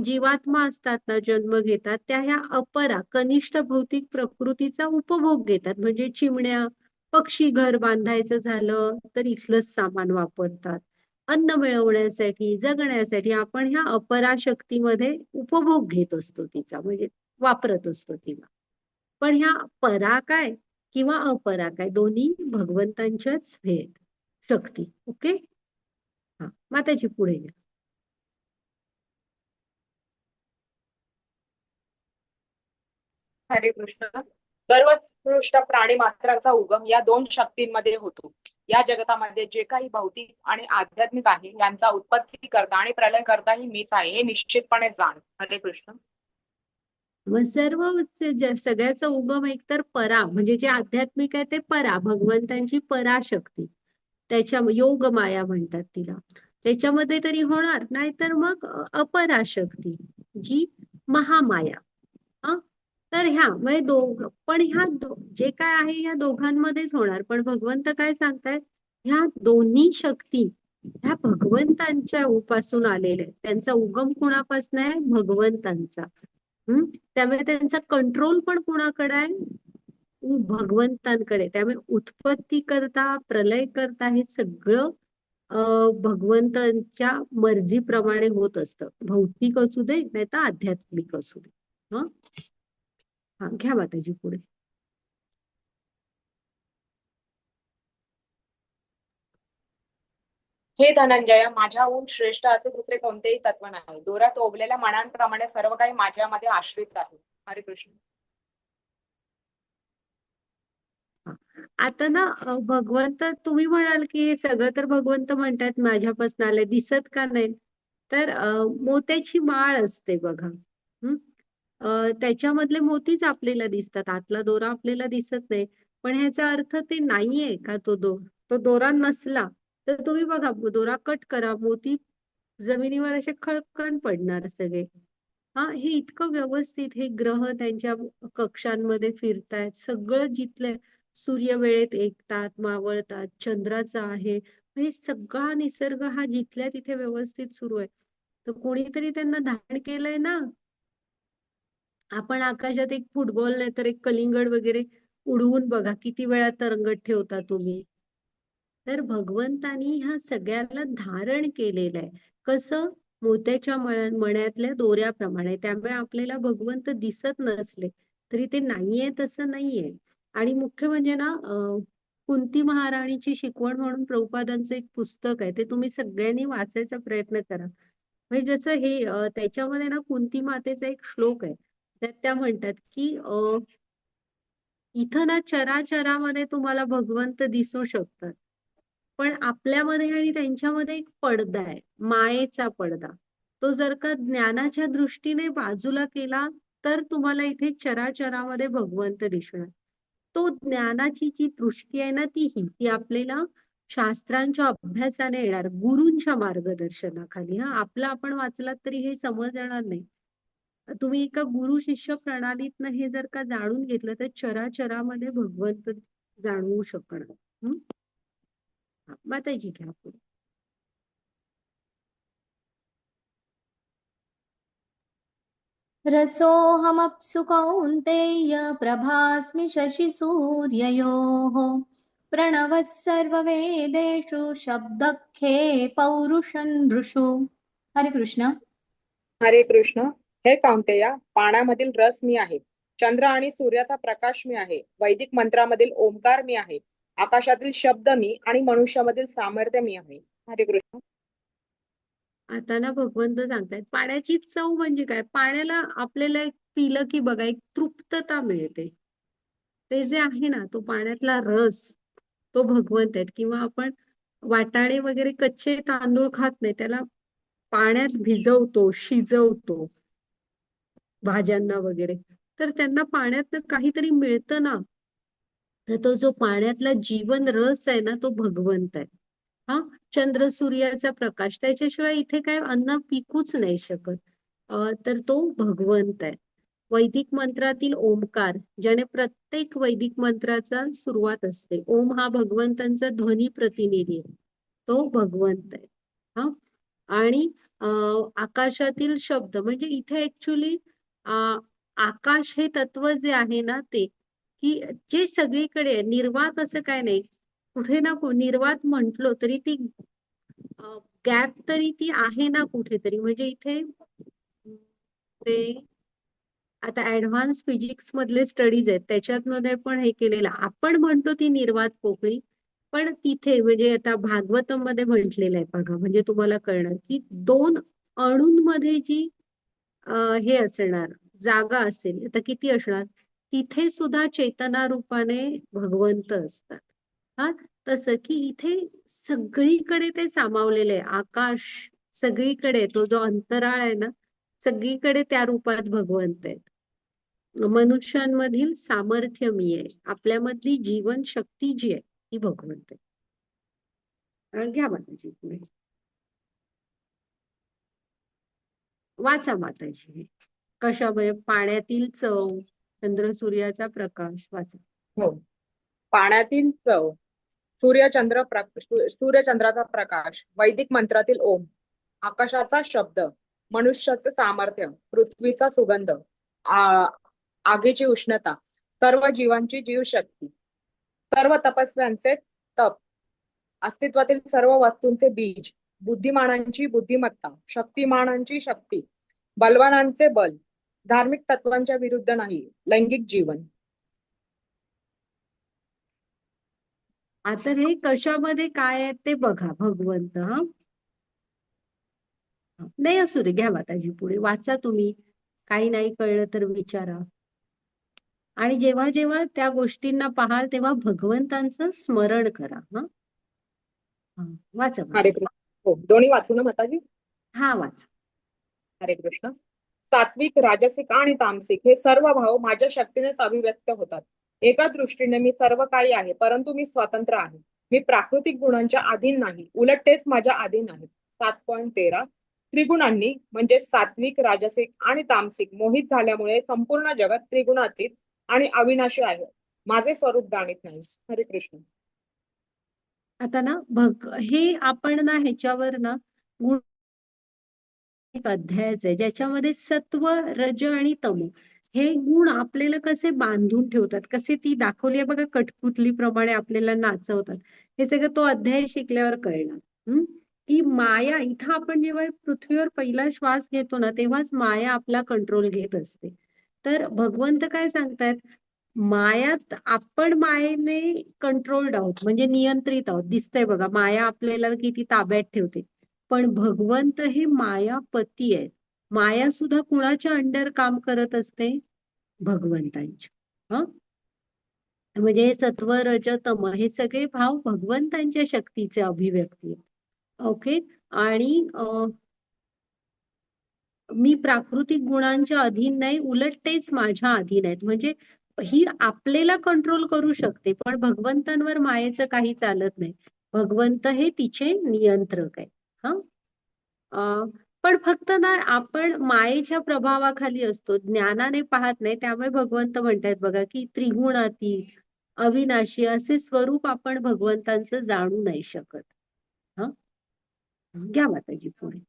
जीवात्मा असतात ना, जन्म घेतात, त्या ह्या अपरा कनिष्ठ भौतिक प्रकृतीचा उपभोग घेतात. म्हणजे चिमण्या, पक्षी घर बांधायचं झालं तर इथलंच सामान वापरतात. अन्न मिळवण्यासाठी, जगण्यासाठी आपण ह्या अपराशक्तीमध्ये उपभोग घेत असतो तिचा, म्हणजे वापरत असतो तिला. पण ह्या परा काय किंवा अपरा काय दोन्ही भगवंतांच्याच हे आहेत, शक्ती. ओके. हा माताजी पुढे घ्या. हरे कृष्ण. सर्वोत्कृष्ट प्राणी मात्राचा उगम या दोन शक्तींमध्ये होतो. या जगतामध्ये जे काही भौतिक आणि आध्यात्मिक आहे यांचा उत्पत्ती करता आणि प्रलय करता ही मीच आहे, हे निश्चितपणे जाण. हरे कृष्ण. मग सर्व सगळ्याचा उगम एकतर परा म्हणजे जे आध्यात्मिक आहे ते परा, भगवंतांची पराशक्ती, त्याच्या योग माया म्हणतात तिला, त्याच्यामध्ये तरी होणार. नाहीतर मग अपराशक्ती, जी महामाया. हा, तर ह्या म्हणजे पण जे काय आहे या दोघांमध्येच होणार. पण भगवंत काय सांगतायत? ह्या दोन्ही शक्ती ह्या भगवंतांच्या उपासून आलेल्या आहेत. त्यांचा उगम कुणापासून आहे? भगवंतांचा. त्यामुळे त्यांचा कंट्रोल पण कुणाकडे आहे? भगवंतांकडे. त्यामुळे उत्पत्ती करता, प्रलय करता हे सगळं भगवंतांच्या मर्जीप्रमाणे होत असतं. भौतिक असू दे नाही तर आध्यात्मिक असू दे. हा हा घ्या माताजी पुढे. हे धनंजय, माझ्याहून श्रेष्ठ असे दुसरे कोणतेही तत्व नाही. दोऱ्यात ओवलेल्या मण्यांप्रमाणे सर्व काही माझ्यामध्ये आश्रित आहे. हरे कृष्ण. आता ना भगवंत तुम्ही म्हणाल की हे सगळं तर भगवंत म्हणतात माझ्यापासून आलंय, दिसत का नाही? तर मोत्याची माळ असते बघा. त्याच्यामधले मोतीच आपल्याला दिसतात, आतला दोरा आपल्याला दिसत नाही. पण ह्याचा अर्थ ते नाहीये का तो दोरा नसला तर तुम्ही बघा, दोरा कट करा, मोती जमिनीवर असे खळखळ पडणार सगळे. हा, हे इतकं व्यवस्थित हे ग्रह त्यांच्या कक्षांमध्ये फिरतायत, सगळं जिथलं सूर्य वेळेत एकतात, मावळतात, चंद्राचं आहे, हे सगळा निसर्ग हा जिथल्या तिथे व्यवस्थित सुरू आहे. तर कोणीतरी त्यांना धारण केलंय ना. आपण आकाशात एक फुटबॉल नाही तर एक कलिंगड वगैरे उडवून बघा, किती वेळा तरंगत ठेवता तुम्ही. तर भगवंतानी ह्या सगळ्याला धारण केलेलं आहे. कसं? मोत्याच्या मण्यातल्या दोऱ्याप्रमाणे. त्यामुळे आपल्याला भगवंत दिसत नसले तरी ते नाहीये तसं नाहीये. आणि मुख्य म्हणजे ना कुंती महाराणीची शिकवण म्हणून प्रभुपादांचं एक पुस्तक आहे, ते तुम्ही सगळ्यांनी वाचायचा प्रयत्न करा. म्हणजे जसं हे त्याच्यामध्ये ना कुंती मातेचा एक श्लोक आहे, त्यात त्या म्हणतात की इथं ना चराचरामध्ये तुम्हाला भगवंत दिसू शकतात, पण आपल्यामध्ये आणि त्यांच्यामध्ये एक पडदा आहे, मायेचा पडदा. तो जर का ज्ञानाच्या दृष्टीने बाजूला केला तर तुम्हाला इथे चराचरामध्ये भगवंत दिसणार. तो ज्ञानाची जी दृष्टी आहे ना, ती आपल्याला शास्त्रांच्या अभ्यासाने येणार, गुरूंच्या मार्गदर्शनाखाली. हा, आपलं आपण वाचलात तरी हे समजणार नाही. तुम्ही एका गुरु शिष्य प्रणालीतनं हे जर का जाणून घेतलं तर चराचरामध्ये भगवंत जाणवू शकणार. माताजी घ्या पुढे. रसोऽहमप्सु कौन्तेय प्रभास्मि शशिसूर्ययोः प्रणवः सर्ववेदेषु शब्दखे पौरुषं नृषु. हरे कृष्ण. हरे कृष्ण. हे काउंतेया, पाण्यामधील रस मी आहे. चंद्र आणि सूर्याचा प्रकाश मी आहे. वैदिक मंत्रामधील ओंकार मी आहे. आकाशातील शब्द मी आणि मनुष्यामधील सामर्थ्य मी आहे. हरे कृष्ण. आता ना भगवंत सांगतायत पाण्याची चव म्हणजे काय? पाण्याला आपल्याला एक पिलं की बघा एक तृप्तता मिळते. ते जे आहे ना तो पाण्यातला रस तो भगवंत आहेत. किंवा आपण वाटाणे वगैरे कच्चे तांदूळ खात नाही, त्याला पाण्यात भिजवतो, शिजवतो भाज्यांना वगैरे, तर त्यांना पाण्यात काहीतरी मिळतं ना. तर तो जो पाण्यातला जीवन रस आहे ना तो भगवंत आहे. हा, चंद्र सूर्याचा प्रकाश त्याच्याशिवाय इथे काय अन्न पिकूच नाही शकत. तर तो भगवंत आहे. वैदिक मंत्रातील ओमकार, ज्याने प्रत्येक वैदिक मंत्राचा सुरुवात असते. ओम हा भगवंतांचा ध्वनी प्रतिनिधी आहे, तो भगवंत आहे. हा, आणि आकाशातील शब्द म्हणजे इथे ऍक्च्युली आकाश हे तत्व जे आहे ना ते, की जे सगळीकडे आहे, निर्वात असं काय नाही. कुठे ना निर्वात म्हंटलो तरी ती गॅप तरी ती आहे ना कुठेतरी. म्हणजे इथे ते आता ऍडव्हान्स फिजिक्स मधले स्टडीज आहेत त्याच्यात पण हे केलेलं. आपण म्हणतो ती निर्वात पोकळी, पण तिथे म्हणजे आता भागवतम मध्ये म्हटलेलं आहे बघा. म्हणजे तुम्हाला कळणार की दोन अणूंमध्ये जी हे असणार जागा असेल तर किती असणार, तिथे सुद्धा चेतना रूपाने भगवंत असतात. हा, तसं की इथे सगळीकडे ते सामावलेले आहे. आकाश सगळीकडे, तो जो अंतराळ आहे ना सगळीकडे त्या रूपात भगवंत आहेत. मनुष्यांमधील सामर्थ्य मी आहे, आपल्यामधली जीवन शक्ती जी आहे ती भगवंत आहे. घ्या माताजी पुढे, वाचा माताजी. कशामुळे? पाण्यातील चव, चंद्र सूर्याचा प्रकाश, वाचा. हो. पाण्यातील चव, सूर्यचंद्राचा प्रकाश, वैदिक मंत्रातील ओम, आकाशाचा शब्द, मनुष्याचे सामर्थ्य, पृथ्वीचा सुगंध, आ- आगीची उष्णता, सर्व जीवांची जीवशक्ती, सर्व तपस्व्यांचे तप, अस्तित्वातील सर्व वस्तूंचे बीज, बुद्धिमानांची बुद्धिमत्ता, शक्तिमानांची शक्ती, बलवानांचे बल, धार्मिक तत्वांच्या विरुद्ध नाही, लैंगिक जीवन. आता हे कशामध्ये काय आहे ते बघा भगवंत. हा, नाही असू दे, घ्या माताजी पुढे, वाचा तुम्ही. काही नाही कळलं तर विचारा. आणि जेव्हा जेव्हा त्या गोष्टींना पाहाल तेव्हा भगवंतांचं स्मरण करा. हा, हा, वाचा हरे माताजी. कृष्ण. हो, दोन्ही वाचू ना माताजी? हा, वाचा. हरे कृष्ण. सात्विक, राजसिक आणि तामसिक हे सर्व भाव माझ्या शक्तीनेच अभिव्यक्त होतात. एका दृष्टीने मी सर्व काही आहे, परंतु मी स्वतंत्र आहे. मी प्राकृतिक गुणांच्या अधीन नाही, उलट तेच माझ्या अधीन आहेत. 7.13. त्रिगुणांनी म्हणजे सात्विक, राजसिक आणि तामसिक मोहित झाल्यामुळे संपूर्ण जगत त्रिगुणातीत आणि अविनाशी आहे. माझे स्वरूप जाणीत नाही. हरे कृष्ण. आता ना हे आपण ना ह्याच्यावर ना एक अध्यायच आहे ज्याच्यामध्ये सत्व, रज आणि तम हे गुण आपल्याला कसे बांधून ठेवतात, कसे ती दाखवली आहे बघा कठपुतली प्रमाणे आपल्याला नाचवतात. हे सगळं तो अध्याय शिकल्यावर कळणार. की माया इथं आपण जेव्हा पृथ्वीवर पहिला श्वास घेतो ना तेव्हाच माया आपला कंट्रोल घेत असते. तर भगवंत काय सांगतायत, मायात आपण मायेने कंट्रोल्ड आहोत, म्हणजे नियंत्रित आहोत. दिसतंय बघा माया आपल्याला किती ताब्यात ठेवते. पण भगवंत हे मायापती आहेत. माया सुद्धा कुणाच्या अंडर काम करत असते? भगवंतांच्या. हा, म्हणजे हे सत्व, रज, तम हे सगळे भाव भगवंतांच्या शक्तीचे अभिव्यक्ती आहेत. ओके. आणि मी प्राकृतिक गुणांच्या अधीन नाही, उलट तेच माझ्या अधीन आहेत. म्हणजे ही आपल्याला कंट्रोल करू शकते, पण भगवंतांवर मायेचं काही चालत नाही. भगवंत हे तिचे नियंत्रक आहे. हा, पण फक्त ना आपण मायेच्या प्रभावाखाली असतो, ज्ञानाने पाहत नाही. त्यामुळे भगवंत म्हणतात बघा की त्रिगुणातीत, अविनाशी असे स्वरूप आपण भगवंतांचं जाणू नाही शकत. हा, घ्या माताजी पुढे.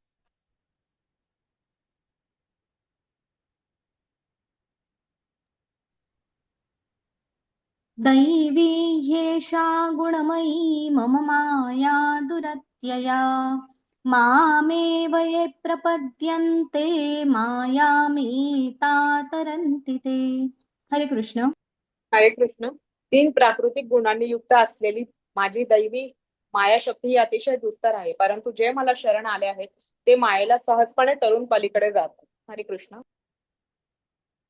दैवी ह्येषा गुणमयी मम माया दुरत्यया मामेव ये प्रपद्यन्ते मायामेता तरन्ति ते. हरे कृष्ण. हरे कृष्ण. 3 प्राकृतिक गुणांनी युक्त असलेली माझी दैवी मायाशक्ती ही अतिशय दुस्तर आहे, परंतु जे मला शरण आले आहेत ते मायेला सहजपणे तरुण पलीकडे जातात. हरे कृष्ण.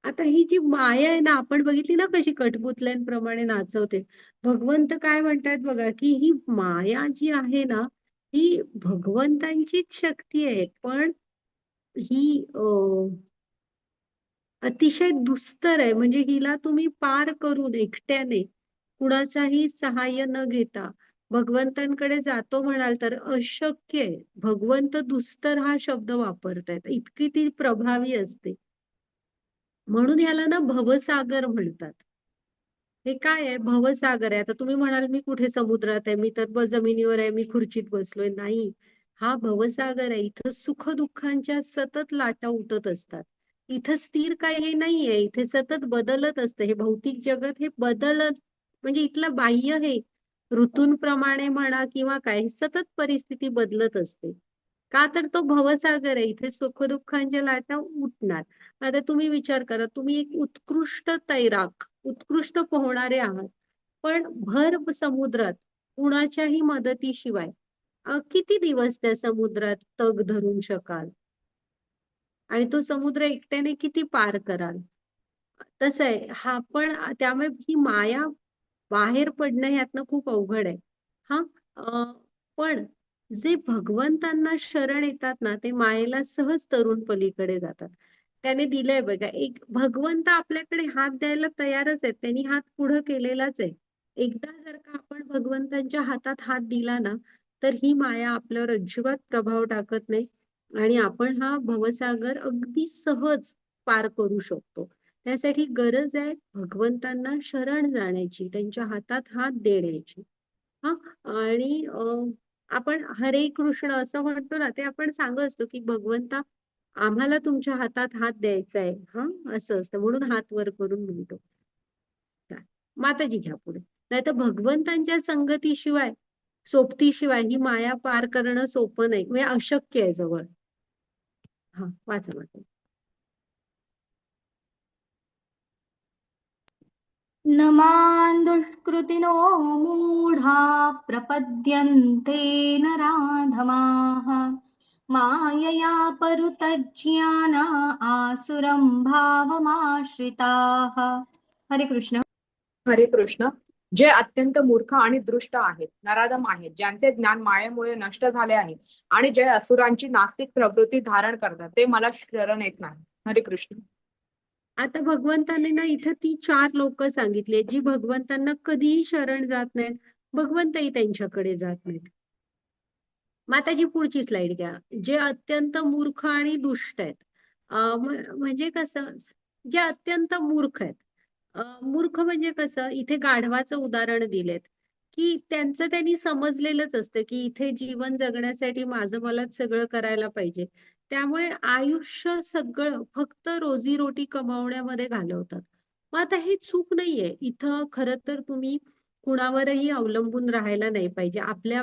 आता ही जी माया आहे ना, आपण बघितली ना कशी कठपुतल्यांप्रमाणे नाचवते. भगवंत काय म्हणतात बघा, की ही माया जी आहे ना, ही भगवंतांचीच शक्ती आहे, पण ही अतिशय दुस्तर आहे. म्हणजे हिला तुम्ही पार करून एकट्याने कुणाचाही सहाय्य न घेता भगवंतांकडे जातो म्हणाल तर अशक्य आहे. भगवंत दुस्तर हा शब्द वापरतायत, इतकी ती प्रभावी असते. म्हणून याला ना भवसागर म्हणतात. हे काय आहे? भवसागर आहे. आता तुम्ही म्हणाल मी कुठे समुद्रात आहे, मी तर जमिनीवर आहे, मी खुर्चीत बसलोय. नाही, हा भवसागर आहे. इथं सुख दुःखांच्या सतत लाटा उठत असतात. इथं स्थिर काही हे नाहीये, इथे सतत बदलत असतं. हे भौतिक जगत हे बदलत, म्हणजे इथलं बाह्य हे ऋतूंप्रमाणे म्हणा किंवा काय, सतत परिस्थिती बदलत असते. का तर तो भवसागर आहे, इथे सुखदुःखांच्या लाटा उठणार. आता तुम्ही विचार करा, तुम्ही एक उत्कृष्ट तैराक, उत्कृष्ट पोहणारे आहात, पण भर समुद्रात कुणाच्याही मदतीशिवाय किती दिवस त्या समुद्रात तग धरून शकाल? आणि तो समुद्र एकट्याने किती पार कराल? तसं आहे हा. पण त्यामुळे ही माया बाहेर पडणं ह्यातनं खूप अवघड आहे. हा. पण जे भगवंतांना शरण येतात ना, ते मायेला सहज तरुण पलीकडे जातात. त्याने दिलंय बघा, एक भगवंत आपल्याकडे हात द्यायला तयारच आहेत. त्यांनी हात पुढं केलेलाच आहे. एकदा जर का आपण भगवंतांच्या हातात हात दिला ना, तर ही माया आपल्यावर अजिबात प्रभाव टाकत नाही आणि आपण हा भवसागर अगदी सहज पार करू शकतो. त्यासाठी गरज आहे भगवंतांना शरण जाण्याची, त्यांच्या हातात हात देण्याची. हा. आणि आपण हरे कृष्ण असं म्हणतो ना, ते आपण सांगत असतो की भगवंता आम्हाला तुमच्या हातात हात द्यायचा आहे. हा, असं असतं, म्हणून हात वर करून म्हणतो. माताजी घ्या पुढे. नाही तर भगवंतांच्या संगतीशिवाय, सोबतीशिवाय ही माया पार करणं सोपं नाही, म्हणजे अशक्य आहे जवळ. हा, वाचा माता. न मां दुष्कृतिनो मूढाः प्रपद्यन्ते नराधमाः मायया परुतज्ञाना आसुरं भावमाश्रिताः. हरे कृष्ण. हरे कृष्ण. जे अत्यंत मूर्ख आणि दृष्ट आहेत, नराधम आहेत, ज्यांचे ज्ञान मायेमुळे नष्ट झाले आहे आणि जे असुरांची नास्तिक प्रवृत्ती धारण करतात, ते मला शरण येत नाही. हरे कृष्ण. आता भगवंताने ना इथं ती 4 लोक सांगितली जी भगवंतांना कधीही शरण जात नाहीत, भगवंतही त्यांच्याकडे जात नाहीत. माताजी पुढची स्लाइड घ्या. जे अत्यंत मूर्ख आणि दुष्ट आहेत. म्हणजे कसं, जे अत्यंत मूर्ख आहेत. मूर्ख म्हणजे कसं, इथे गाढवाचं उदाहरण दिलेत, की त्यांचं त्यांनी समजलेलंच असतं की इथे जीवन जगण्यासाठी माझं मलाच सगळं करायला पाहिजे. त्यामुळे आयुष्य सगळं फक्त रोजीरोटी कमावण्यामध्ये घालवतात. मग आता हे चूक नाहीये. इथं खरं तर तुम्ही कुणावरही अवलंबून राहायला नाही पाहिजे. आपल्या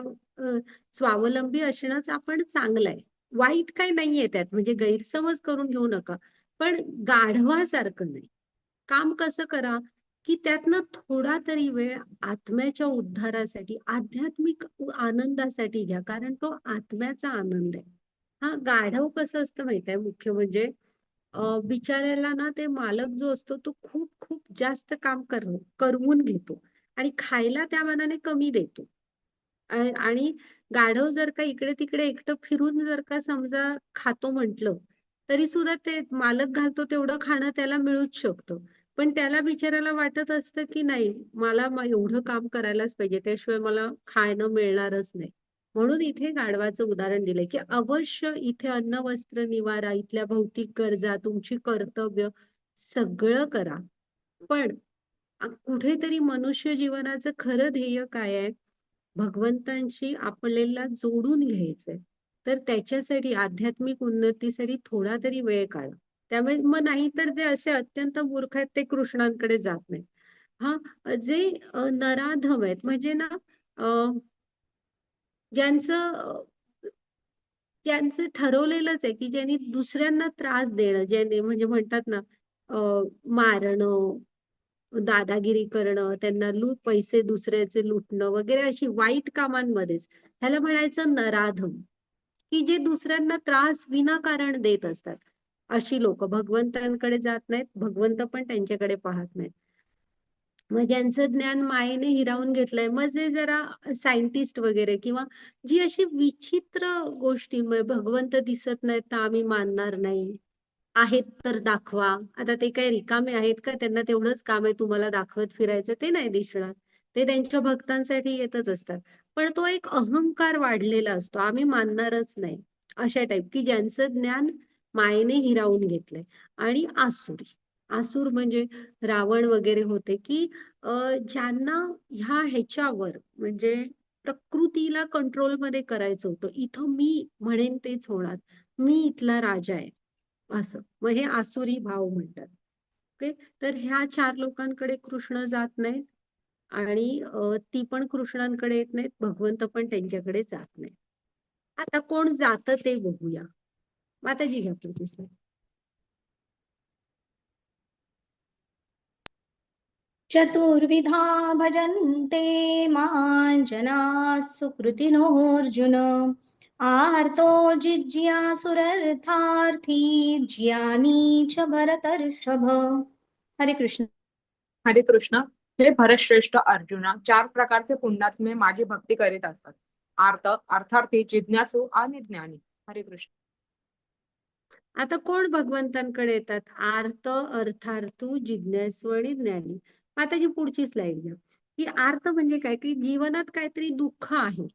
स्वावलंबी असणंच आपण चांगलं आहे. वाईट काय नाहीये त्यात, म्हणजे गैरसमज करून घेऊ नका. पण गाढवासारखं नाही. काम कसं करा, की त्यातनं थोडा तरी वेळ आत्म्याच्या उद्धारासाठी, आध्यात्मिक आनंदासाठी घ्या, कारण तो आत्म्याचा आनंद आहे. हा, गाढव कसं असतं माहित आहे, मुख्य म्हणजे बिचाऱ्याला ना ते मालक जो असतो तो खूप खूप जास्त काम करवून घेतो आणि खायला त्या मानाने कमी देतो. आणि गाढव जर का इकडे तिकडे एकटं फिरून जर का समजा खातो म्हटलं, तरी सुद्धा ते मालक घालतो तेवढं खाणं त्याला मिळूच शकतं. पण त्याला बिचाऱ्याला वाटत असतं की नाही, मला एवढं काम करायलाच पाहिजे, त्याशिवाय मला खाणं मिळणारच नाही. म्हणून इथे गाढवाचं उदाहरण दिलंय की अवश्य इथे अन्न वस्त्र निवारा, इथल्या भौतिक गरजा, तुमची कर्तव्य सगळं करा. पण कुठेतरी मनुष्य जीवनाचं खरं ध्येय काय आहे? भगवंतांशी आपल्याला जोडून घ्यायचंय. तर त्याच्यासाठी आध्यात्मिक उन्नतीसाठी थोडा तरी वेळ काढा. त्यामुळे मग नाही तर जे असे अत्यंत मूर्ख आहेत ते कृष्णांकडे जात नाही. हा जे नराधम आहेत म्हणजे ना अ, ज्यांचं ज्यांचं ठरवलेलंच आहे की ज्यांनी दुसऱ्यांना त्रास देणं, ज्याने म्हणजे म्हणतात ना मारणं, दादागिरी करणं, त्यांना पैसे दुसऱ्याचे लुटणं वगैरे अशी वाईट कामांमध्येच ह्याला म्हणायचं नराधम, की जे दुसऱ्यांना त्रास विनाकारण देत असतात. अशी लोक भगवंतांकडे जात नाहीत, भगवंत पण त्यांच्याकडे पाहत नाहीत. मग ज्यांचं ज्ञान मायेने हिरावून घेतलंय, मग जे जरा सायंटिस्ट वगैरे किंवा जी अशी विचित्र गोष्टी, भगवंत दिसत नाहीत तर आम्ही मानणार नाही, आहेत तर दाखवा. आता ते काय रिकामे आहेत का? त्यांना तेवढंच काम आहे तुम्हाला दाखवत फिरायचं, ते नाही दिसणार. ते त्यांच्या भक्तांसाठी येतच असतात. पण तो एक अहंकार वाढलेला असतो, आम्ही मानणारच नाही, अशा टाईप की ज्यांचं ज्ञान मायेने हिरावून घेतलंय. आणि आसुरी, आसूर म्हणजे रावण वगैरे होते की ज्यांना ह्याच्यावर म्हणजे प्रकृतीला कंट्रोलमध्ये करायचं होतं. इथं मी म्हणेन तेच होणार, मी इथला राजा आहे, असं. मग हे आसुरी भाव म्हणतात. ओके. तर ह्या 4 लोकांकडे कृष्ण जात नाहीत आणि ती पण कृष्णांकडे येत नाहीत, भगवंत पण त्यांच्याकडे जात नाही. आता कोण जातं ते बघूया. माताजी घ्या प्रतिसाद. चतुर्विधा भजन्ते मां जनाः सुकृतिनोऽर्जुन आर्तो जिज्ञासुरर्थार्थी ज्ञानी च भरतर्षभ. हरे कृष्ण. हरे कृष्ण. हे भरतश्रेष्ठ अर्जुना, 4 प्रकारचे पुण्यात्मे माझी भक्ती करीत असतात. आर्त, अर्थार्थी, जिज्ञासू आणि ज्ञानी. हरे कृष्ण. आता कोण भगवंतांकडे येतात? आर्त, अर्थार्थू, जिज्ञासू आणि ज्ञानी. आता जी पुढची स्लाइड घ्या. की आर्त म्हणजे काय? की जीवनात काहीतरी दुःख आहे,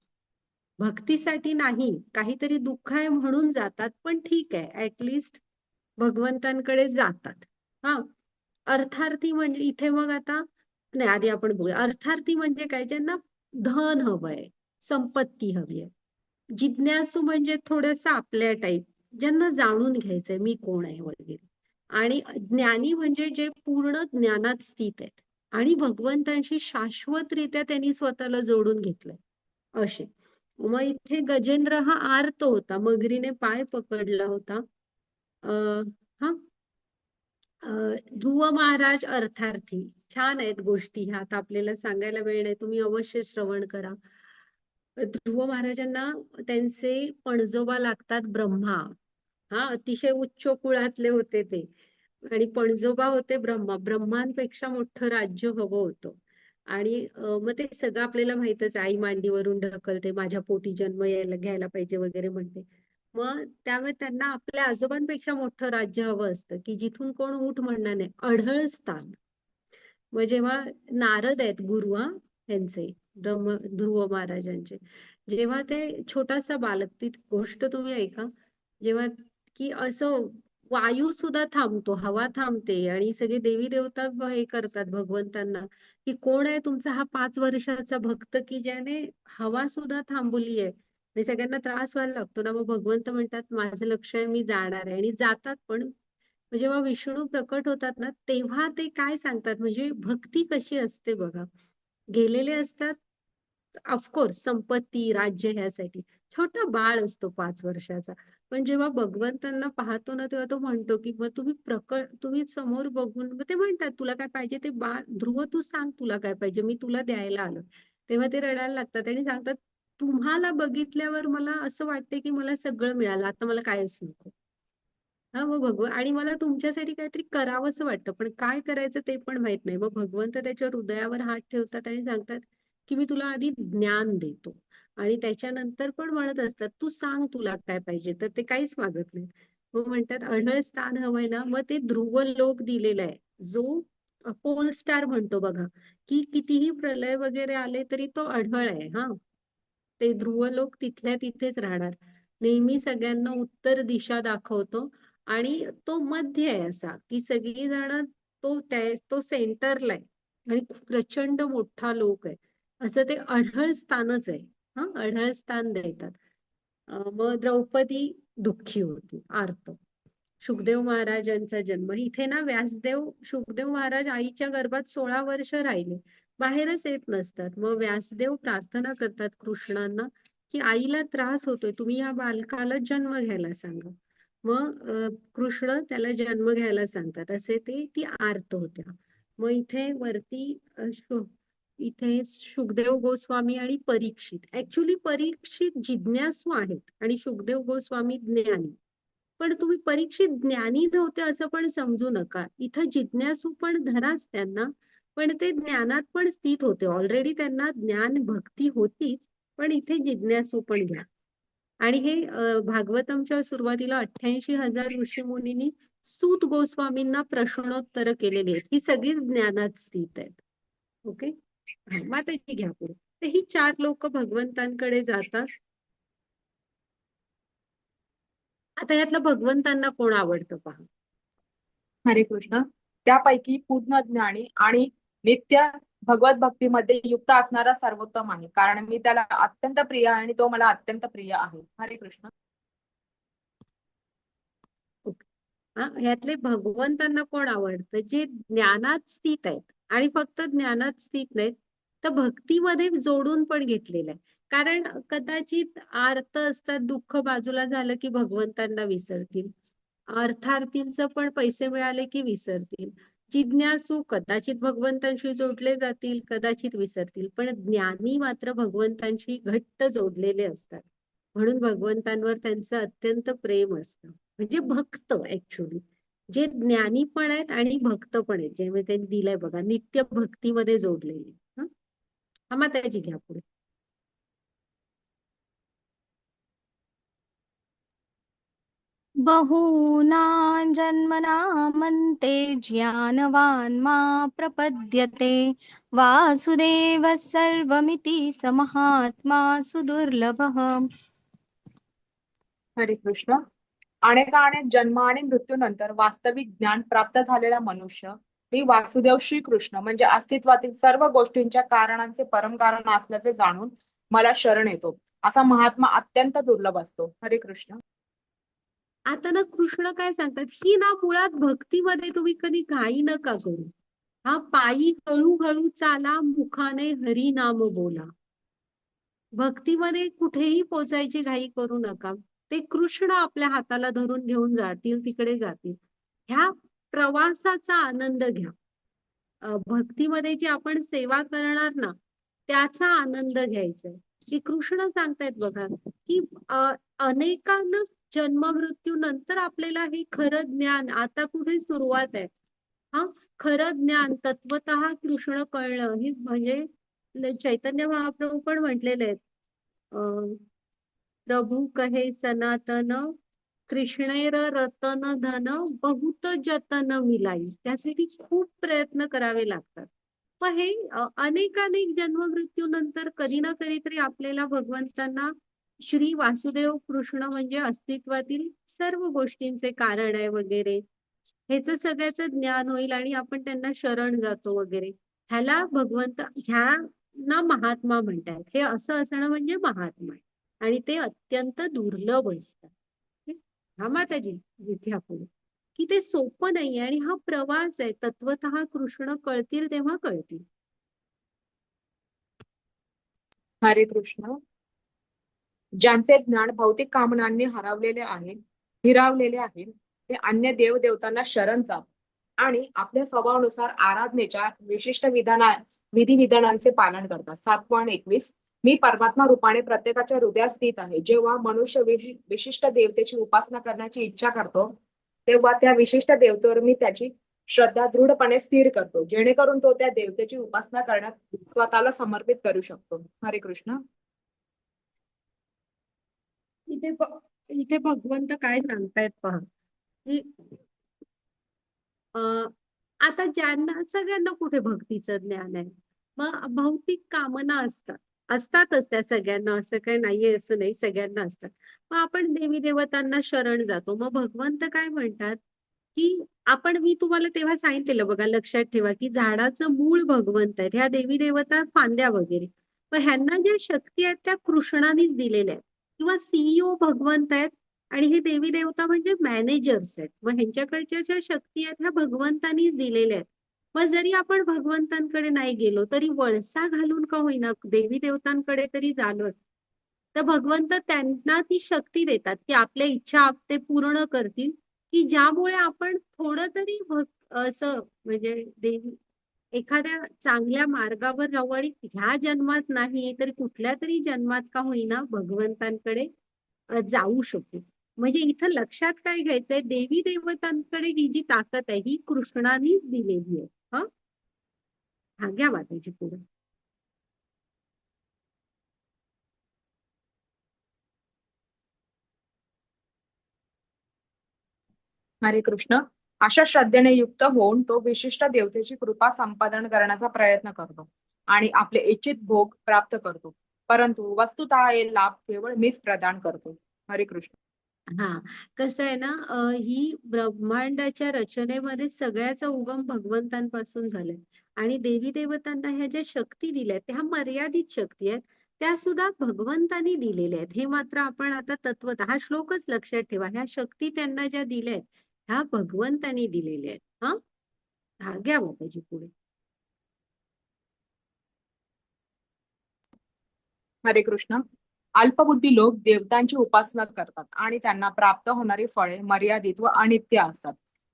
भक्तीसाठी नाही, काहीतरी दुःख आहे म्हणून जातात, पण ठीक आहे, ऍटलिस्ट भगवंतांकडे जातात. हा. अर्थार्थी म्हणजे इथे मग आता नाही, आधी आपण बघूया अर्थार्थी म्हणजे काय? ज्यांना धन हवंय, संपत्ती हवी आहे. जिज्ञासू म्हणजे थोडस आपल्या टाईप, ज्यांना जाणून घ्यायचंय मी कोण आहे वगैरे. आणि ज्ञानी म्हणजे जे पूर्ण ज्ञानात स्थित आहेत आणि भगवंतांशी शाश्वतरित्या त्यांनी स्वतःला जोडून घेतलंय, असे. मग इथे गजेंद्र हा आर्त होता, मगरीने पाय पकडला होता. हा. ध्रुव महाराज अर्थार्थी. छान आहेत गोष्टी ह्या, आता आपल्याला सांगायला वेळ नाही, तुम्ही अवश्य श्रवण करा. ध्रुव महाराजांना त्यांचे पणजोबा लागतात ब्रह्मा. हा, अतिशय उच्च कुळातले होते ते. आणि पणजोबा होते ब्रह्मा, ब्रह्मांपेक्षा मोठं राज्य हवं होतं. आणि मग ते सगळं आपल्याला माहितच, आई मांडीवरून ढकलते, माझ्या पोटी जन्म यायला घ्यायला पाहिजे वगैरे म्हणते. मग त्यामुळे त्यांना आपल्या आजोबांपेक्षा मोठं राज्य हवं असतं की जिथून कोण उठ म्हणणार नाही, अढळ स्थान. मग जेव्हा नारद आहेत गुरु, त्यांचे ध्रुव महाराजांचे, जेव्हा ते छोटासा बालक, ती गोष्ट तुम्ही ऐका, जेव्हा की असं वायू सुद्धा थांबतो, हवा थांबते आणि सगळे देवी देवता हे करतात भगवंतांना की कोण आहे तुमचा हा 5 वर्षाचा भक्त की ज्याने हवा सुद्धा थांबवली आहे. आणि सगळ्यांना त्रास व्हायला लागतो ना. मग भगवंत म्हणतात माझं लक्ष आहे, मी जाणार आहे, आणि जातात पण. जेव्हा विष्णू प्रकट होतात ना, तेव्हा ते काय सांगतात, म्हणजे भक्ती कशी असते बघा. गेलेले असतात ऑफकोर्स संपत्ती, राज्य ह्यासाठी. छोटा बाळ असतो 5 वर्षाचा, पण जेव्हा भगवंतांना पाहतो ना, तेव्हा तो म्हणतो की मग तुम्ही समोर बघून, मग ते म्हणतात तुला काय पाहिजे ते बाळ ध्रुव तू सांग तुला काय पाहिजे, मी तुला द्यायला आलो. तेव्हा ते रडायला लागतात आणि सांगतात तुम्हाला बघितल्यावर मला असं वाटते की मला सगळं मिळालं, आता मला कायच नको. हा, मग आणि मला तुमच्यासाठी काहीतरी करावंसं वाटतं, पण काय करायचं ते पण माहित नाही. मग भगवंत त्याच्या हृदयावर हात ठेवतात आणि सांगतात की मी तुला आधी ज्ञान देतो, आणि त्याच्यानंतर पण म्हणत असतात तू सांग तुला काय पाहिजे, तर ते काहीच मागत नाही. मग म्हणतात अढळ स्थान हवंय ना, मग ते ध्रुव लोक दिलेला आहे, जो पोल स्टार म्हणतो बघा, की कितीही प्रलय वगैरे आले तरी तो अढळ आहे. हा, ते ध्रुवलोक तिथल्या तिथेच राहणार, नेहमी सगळ्यांना उत्तर दिशा दाखवतो. आणि तो मध्य आहे असा की सगळी जण तो सेंटरला आहे आणि खूप प्रचंड मोठा लोक आहे, असं ते अढळ स्थानच आहे. हा, अढळ स्थान देतात. मग द्रौपदी दुःखी होती, आर्त. शुकदेव महाराजांचा जन्म. इथे ना व्यासदेव शुकदेव महाराज आईच्या गर्भात 16 वर्ष राहिले, बाहेरच येत नसतात. मग व्यासदेव प्रार्थना करतात कृष्णांना की आईला त्रास होतोय, तुम्ही या बालकाला जन्म घ्यायला सांगा. मग कृष्ण त्याला जन्म घ्यायला सांगतात. असे ती आर्त होत्या. मग इथे वरती इथे शुकदेव गोस्वामी आणि परीक्षित, ऍक्च्युली परीक्षित जिज्ञासू आहेत आणि शुकदेव गोस्वामी ज्ञानी. पण तुम्ही परीक्षित ज्ञानी नव्हते असं पण समजू नका. इथं जिज्ञासू पण धराच त्यांना, पण ते ज्ञानात पण स्थित होते. ऑलरेडी त्यांना ज्ञान भक्ती होतीच, पण इथे जिज्ञासू पण घ्या. आणि हे भागवतमच्या सुरुवातीला 88,000 ऋषीमुनींनी सूत गोस्वामींना प्रश्नोत्तर केलेली आहेत. ही सगळी ज्ञानात स्थित आहेत. ओके, माताजी घ्या पुढे. तर ही 4 लोक भगवंतांकडे जातात. आता यातलं भगवंतांना कोण आवडतं पहा. हरे कृष्ण. त्यापैकी पूर्ण ज्ञानी आणि नित्य भगवत भक्तीमध्ये युक्त असणारा सर्वोत्तम आहे, कारण मी त्याला अत्यंत प्रिय आहे आणि तो मला अत्यंत प्रिय आहे. हरे कृष्ण. यातले भगवंतांना कोण आवडतं? जे ज्ञानात स्थित आहेत आणि फक्त ज्ञानात स्थित नाहीत, तर भक्तीमध्ये जोडून पण घेतलेलं आहे. कारण कदाचित आर्त असतात, दुःख बाजूला झालं की भगवंतांना विसरतील. अर्थार्थींचं पण पैसे मिळाले की विसरतील. जिज्ञासू कदाचित भगवंतांशी जोडले जातील, कदाचित विसरतील, पण ज्ञानी मात्र भगवंतांशी घट्ट जोडलेले असतात. म्हणून भगवंतांवर त्यांचं अत्यंत प्रेम असतं. म्हणजे भक्त ऍक्च्युली, जे ज्ञानी पण आहेत आणि भक्त पण आहेत, जे त्यांनी दिलंय बघा, नित्य भक्तीमध्ये जोडलेले. हा माताजी घ्या पुढे. बहूनां जन्मनामन्ते ज्ञानवान् मा प्रपद्यते वासुदेवः सर्वमिति स महात्मा सुदुर्लभः. हरे कृष्ण. अनेकानेक जन्म आणि मृत्यूनंतर वास्तविक ज्ञान प्राप्त झालेला मनुष्य मी वासुदेव श्रीकृष्ण म्हणजे अस्तित्वातील सर्व गोष्टींच्या कारणांचे परमकारण असल्याचे जाणून मला शरण येतो, असा महात्मा अत्यंत दुर्लभ असतो. हरे कृष्ण. आता ना कृष्ण काय सांगतात, ही ना मुळात भक्तीमध्ये तुम्ही कधी घाई नका करू. हा पायी हळूहळू चाला, मुखाने हरी नाम बोला. भक्तीमध्ये कुठेही पोचायची घाई करू नका. ते कृष्ण आपल्या हाताला धरून घेऊन जातील, तिकडे जातील. ह्या प्रवासाचा आनंद घ्या. भक्तीमध्ये जी आपण सेवा करणार ना, त्याचा आनंद घ्यायचा. श्री कृष्ण सांगतायत बघा की अनेकांना जन्म मृत्यू नंतर आपल्याला हे खरं ज्ञान आता कुठे सुरुवात आहे. हा खरं ज्ञान तत्वतः कृष्ण कळणं, हे म्हणजे चैतन्य महाप्रभू पण म्हटलेले आहेत. प्रभू कहे सनातन, कृष्णेर रतन धन, बहुत जतन मिलाई. त्यासाठी खूप प्रयत्न करावे लागतात. मग हे अनेक जन्म मृत्यू नंतर कधी ना कधीतरी आपल्याला भगवंतांना श्री वासुदेव कृष्ण म्हणजे अस्तित्वातील सर्व गोष्टींचे कारण आहे वगैरे, ह्याच सगळ्याचं ज्ञान होईल आणि आपण त्यांना शरण जातो वगैरे. ह्याला भगवंत, ह्या ना महात्मा म्हणतात. हे असं असणं म्हणजे महात्मा आहे आणि ते अत्यंत दुर्लभ असतात. हा माताजी घ्या पुढे. की ते सोपं नाही आणि हा प्रवास आहे. तत्वतः कृष्ण कळतील तेव्हा कळतील. हरे कृष्ण. ज्यांचे ज्ञान भौतिक कामनांनी हिरावलेले आहे, ते अन्य देव देवतांना शरण जात आणि आपल्या स्वभावानुसार आराधनेच्या विशिष्ट विधिविधानांचे पालन करतात. 7.21. मी परमात्मा रूपाने प्रत्येकाच्या हृदयात स्थित आहे. जेव्हा मनुष्य विशिष्ट देवतेची उपासना करण्याची इच्छा करतो, तेव्हा त्या विशिष्ट देवतेवर मी त्याची श्रद्धा दृढपणे स्थिर करतो, जेणेकरून तो त्या देवतेची उपासना करण्यात स्वतःला समर्पित करू शकतो. हरे कृष्ण. इथे भगवंत काय सांगतायत पहा की आता ज्यांना सगळ्यांना कुठे भक्तीचं ज्ञान आहे. मग भौतिक कामना असतातच त्या सगळ्यांना, असं काही नाहीये असं नाही, सगळ्यांना असतात. मग आपण देवी देवतांना शरण जातो. मग भगवंत काय म्हणतात की मी तुम्हाला तेव्हा सांगितलेलं बघा, लक्षात ठेवा की झाडाचं मूळ भगवंत आहेत, ह्या देवी देवता फांद्या वगैरे. मग ह्यांना ज्या शक्ती आहेत त्या कृष्णानेच दिलेल्या आहेत, किंवा सीईओ भगवंत आहेत आणि हे देवी देवता म्हणजे मॅनेजर्स आहेत. मग ह्यांच्याकडच्या ज्या शक्ती आहेत ह्या भगवंतानीच दिलेल्या आहेत. मग जरी आपण भगवंतांकडे नाही गेलो तरी वळसा घालून का होईना देवी देवतांकडे तरी झालो, तर भगवंत त्यांना ती शक्ती देतात की आपल्या इच्छा ते पूर्ण करतील, की ज्यामुळे आपण थोडं तरी असं म्हणजे देवी एखाद्या चांगल्या मार्गावर राहू आणि ह्या जन्मात नाही तरी कुठल्या तरी जन्मात का होईना भगवंतांकडे जाऊ शकू. म्हणजे इथं लक्षात काय घ्यायचंय, देवी देवतांकडे ही जी ताकद आहे ही कृष्णानीच दिलेली आहे. हा हा घ्या माताजी पुढे. हरे कृष्ण. अशा श्रद्धेने युक्त होऊन तो विशिष्ट देवतेची कृपा संपादन करण्याचा प्रयत्न करतो आणि आपले इच्छित भोग प्राप्त करतो. परंतु वस्तुतः हे लाभ केवळ मीच प्रदान करतो. हरे कृष्ण. हा कसं आहे ना, ही ब्रह्मांडाच्या रचनेमध्ये सगळ्याचा उगम भगवंतांपासून झालाय आणि देवी देवतांना ह्या ज्या शक्ती दिल्यात त्या मर्यादित शक्ती आहेत, त्या सुद्धा भगवंतांनी दिलेल्या आहेत. हे मात्र आपण आता तत्वतः हा श्लोकच लक्षात ठेवा. ह्या शक्ती त्यांना ज्या दिल्या आहेत ह्या भगवंतांनी दिलेल्या आहेत. हा हा घ्या बाबाजी पुढे. हरे कृष्ण. अल्पबुद्धी लोक देवतांची उपासना करतात आणि त्यांना प्राप्त होणारी फळे मर्यादित व अनित्य असतात.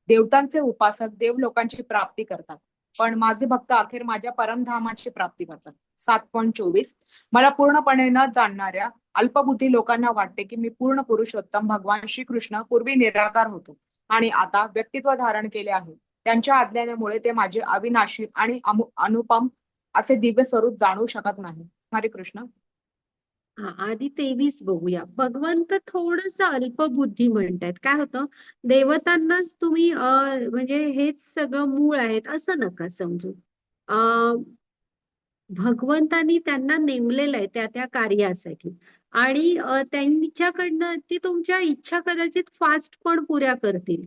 देवतांचे उपासक देवलोकांची प्राप्ती करतात, पण माझे भक्त अखेर माझ्या परमधामाची प्राप्ती करतात. 7.24. मला पूर्णपणे न जाणणाऱ्या अल्पबुद्धी लोकांना वाटते की मी पूर्ण पुरुषोत्तम भगवान श्रीकृष्ण पूर्वी निराकार होतो आणि आता व्यक्तित्व धारण केले आहे. त्यांच्या आज्ञेमुळे ते माझे अविनाशी आणि अनुपम असे दिव्य स्वरूप जाणू शकत नाही. हरे कृष्ण. हा आधी 23 बघूया. भगवंत थोडस अल्पबुद्धी म्हणतायत. काय होतं, देवतांनाच तुम्ही म्हणजे हेच सगळं मूळ आहेत असं नका समजू. अं भगवंतानी त्यांना नेमलेलं आहे त्या त्या कार्यासाठी आणि त्यांच्याकडनं ती तुमच्या इच्छा कदाचित फास्ट पण पुऱ्या करतील.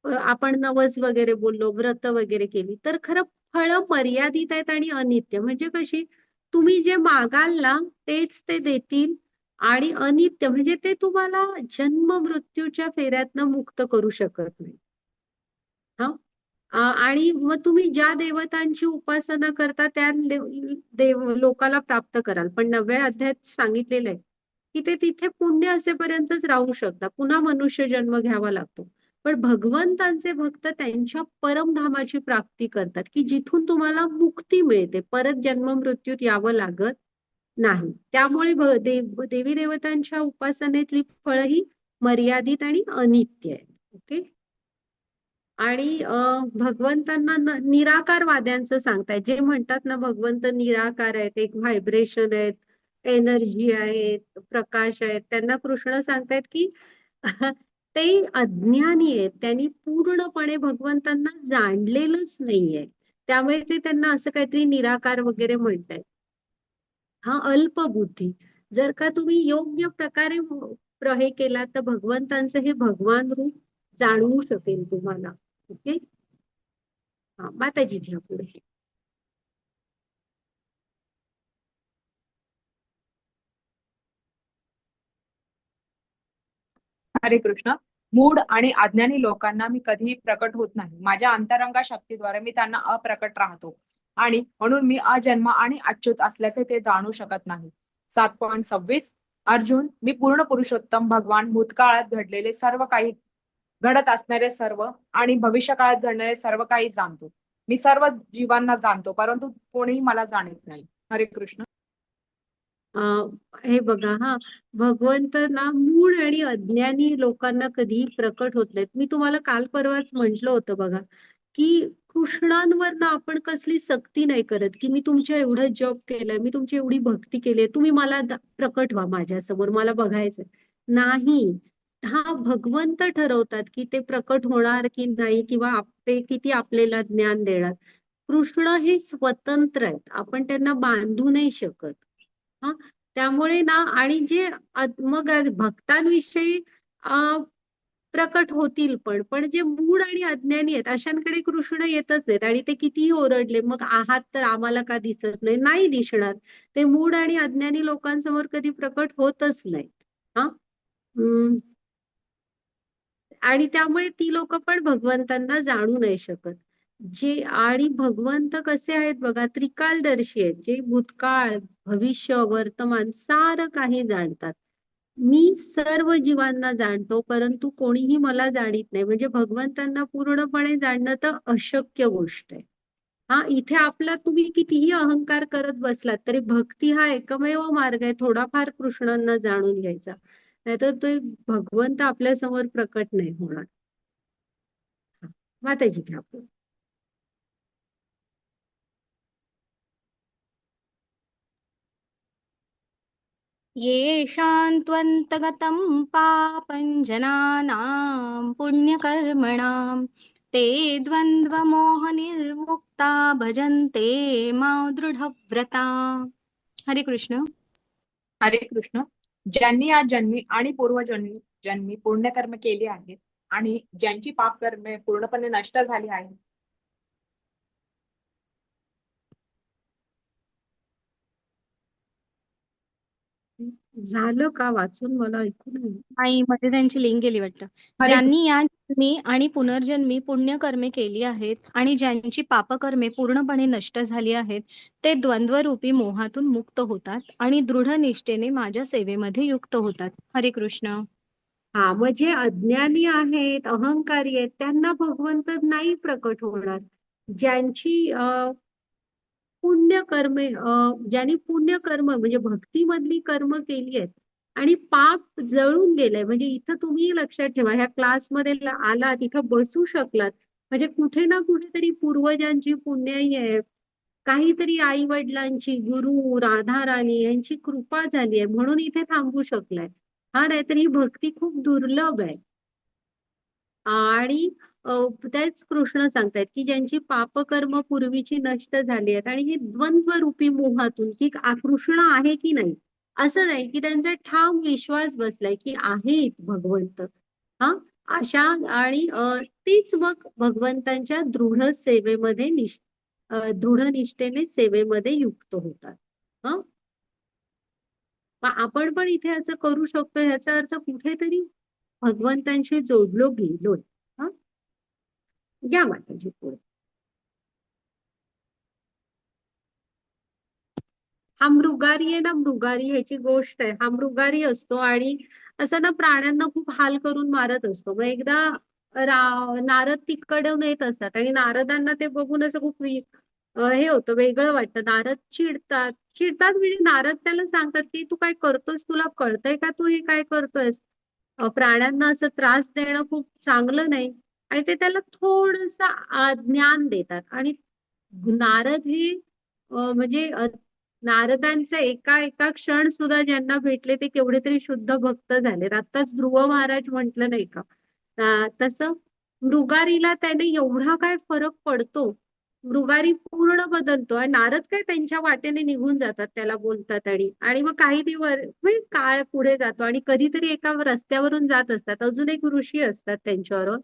आपण नवस वगैरे बोललो, व्रत वगैरे केली तर खरं फळं मर्यादित आहेत आणि अनित्य. म्हणजे कशी, तुम्ही जे मागाल ना तेच ते देतील आणि अनित्य म्हणजे ते तुम्हाला जन्म मृत्यूच्या फेऱ्यातनं मुक्त करू शकत नाही. हा आणि मग तुम्ही ज्या देवतांची उपासना करता त्या देव लोकाला प्राप्त कराल. पण 9व्या अध्यायात सांगितलेलं आहे की ते तिथे पुण्य असेपर्यंतच राहू शकता, पुन्हा मनुष्य जन्म घ्यावा लागतो. पण भगवंतांचे भक्त त्यांच्या परमधामाची प्राप्ती करतात की जिथून तुम्हाला मुक्ती मिळते, परत जन्म मृत्यूत यावं लागत नाही. त्यामुळे देवी देवतांच्या उपासनेतली फळं ही मर्यादित आणि अनित्य आहे. ओके. आणि भगवंतांना निराकारवाद्यांचं सांगतायत, जे म्हणतात ना भगवंत निराकार आहेत, एक व्हायब्रेशन आहेत, एनर्जी आहेत, प्रकाश आहेत, त्यांना कृष्ण सांगतायत की ते अज्ञानी आहेत, त्यांनी पूर्णपणे भगवंतांना जाणलेलंच नाहीये. त्यामुळे ते त्यांना असं काहीतरी निराकार वगैरे म्हणतायत. हा अल्पबुद्धी. जर का तुम्ही योग्य प्रकारे हे केला तर भगवंतांचं हे भगवान रूप जाणवू शकेल तुम्हाला. ओके. हा माताजी घ्या पुढे. हरे कृष्ण. मूढ आणि अज्ञानी लोकांना मी कधीही प्रकट होत नाही. माझ्या अंतरंगा शक्तीद्वारे मी त्यांना अप्रकट राहतो आणि म्हणून मी अजन्म आणि अच्युत असल्याचे ते जाणू शकत नाही. 7.26. अर्जुन, मी पूर्ण पुरुषोत्तम भगवान भूतकाळात घडलेले सर्व काही, घडत असणारे सर्व आणि भविष्यकाळात घडणारे सर्व काही जाणतो. मी सर्व जीवांना जाणतो, परंतु कोणीही मला जाणत नाही. हरे कृष्ण. हे बघा हा, भगवंत ना मूळ आणि अज्ञानी लोकांना कधीही प्रकट होत नाहीत. मी तुम्हाला काल परवाच म्हंटल होतं बघा की कृष्णांवर ना आपण कसली सक्ती नाही करत की मी तुमच्या एवढं जप केलंय, मी तुमची एवढी भक्ती केली, तुम्ही मला प्रकट व्हा माझ्या समोर, मला बघायचंय. नाही, हा भगवंत ठरवतात की ते प्रकट होणार की नाही किंवा ते किती आपल्याला ज्ञान देणार. कृष्ण हे स्वतंत्र आहेत, आपण त्यांना बांधू नाही शकत. हा त्यामुळे ना, आणि जे मग भक्तांविषयी प्रकट होतील पण जे मूढ आणि अज्ञानी आहेत अशांकडे कृष्ण येतच नाहीत. आणि ते कितीही ओरडले मग आहात तर आम्हाला का दिसत नाही, नाही दिसणार. ते मूढ आणि अज्ञानी लोकांसमोर कधी प्रकट होतच नाहीत. हा आणि त्यामुळे ती लोक पण भगवंतांना जाणू नाही शकत. जे आणि भगवंत कसे आहेत बघा, त्रिकालदर्शी आहेत, जे भूतकाळ, भविष्य, वर्तमान सारं काही जाणतात. मी सर्व जीवांना जाणतो, परंतु कोणीही मला जाणीत नाही. म्हणजे भगवंतांना पूर्णपणे जाणणं तर अशक्य गोष्ट आहे. हा, इथे आपला तुम्ही कितीही अहंकार करत बसलात तरी भक्ती हा एकमेव मार्ग आहे थोडाफार कृष्णांना जाणून घ्यायचा. नाहीतर ते भगवंत आपल्या समोर प्रकट नाही होणार. हा, माताजी घ्या पुढे. येषां त्वन्तगतं पापं जनानां पुण्यकर्मणां ते द्वन्द्वमोहनिर्मुक्ता भजन्ते मां दृढव्रता. हरे कृष्ण. हरे कृष्ण. ज्यांनी या जन्मी आणि पूर्वजन्मी जन्मी पुण्यकर्म केली आहेत आणि ज्यांची पापकर्मे पूर्णपणे नष्ट झाली आहेत, झालं का वाचून? मला ऐकू नाही. आई मध्ये त्यांची लिंक गेली वाटतं. हरे ज्यांनी या जन्मी आणि पुनर्जन्मी पुण्यकर्मे केली आहेत आणि ज्यांची पापकर्मे पूर्णपणे नष्ट झाली आहेत, ते द्वंद्वरूपी मोहातून मुक्त होतात आणि दृढ निष्ठेने माझ्या सेवेमध्ये युक्त होतात. हरे कृष्ण. हा, म्हणजे अज्ञानी आहेत, अहंकारी आहेत, त्यांना भगवंत नाही प्रकट होणार. ज्यांची पुण्यकर्मे, ज्यांनी पुण्यकर्म म्हणजे भक्तीमधली कर्म केली आहेत आणि पाप जळून गेलंय, म्हणजे इथं तुम्ही लक्षात ठेवा, ह्या क्लासमध्ये आलात, इथं बसू शकलात, म्हणजे कुठे ना कुठेतरी पूर्वजांची पुण्याई आहे, काहीतरी आई वडिलांची, गुरु राधा राणी यांची कृपा झाली आहे म्हणून इथे थांबू शकलाय. हा, नाहीतर ही भक्ती खूप दुर्लभ आहे. आणि तेच कृष्ण सांगतायत की ज्यांची पापकर्म पूर्वीची नष्ट झाली आहेत आणि हे द्वंद्व रूपी मोहातून की कृष्ण आहे की नाही असं नाही, की त्यांचा ठाम विश्वास बसलाय की आहेत भगवंत. हा, अशा आणि तीच मग भगवंतांच्या दृढ सेवेमध्ये दृढ निष्ठेने सेवेमध्ये युक्त होतात. हा, मग आपण पण इथे असं करू शकतो, ह्याचा अर्थ कुठेतरी भगवंतांशी जोडलो गेलोय. हा, घ्या माताजी पुढे. हा मृगारी आहे ना, मृगारी ह्याची गोष्ट आहे. हा मृगारी असतो आणि असं ना प्राण्यांना खूप हाल करून मारत असतो. मग एकदा नारद तिकडून येत असतात आणि नारदांना ते बघून असं खूप हे होतं, वेगळं वाटतं. नारद चिडतात. चिडतात म्हणजे नारद त्याला सांगतात की तू काय करतोस, तुला कळतंय का तू हे काय करतोयस? प्राण्यांना असं त्रास देणं खूप चांगलं नाही. आणि ते त्याला थोडस ज्ञान देतात आणि नारद हे म्हणजे नारदांचे एका एका क्षण सुद्धा ज्यांना भेटले ते केवढे तरी शुद्ध भक्त झाले. आत्ताच ध्रुव महाराज म्हंटल नाही का, तसं मृगारीला त्याने एवढा काय फरक पडतो. मृगारी पूर्ण बदलतो आणि नारद काय त्यांच्या वाटेने निघून जातात, त्याला बोलतात आणि आणि मग काही दिवस म्हणजे काळ पुढे जातो आणि कधीतरी एका रस्त्यावरून जात असतात, अजून एक ऋषी असतात त्यांच्यावर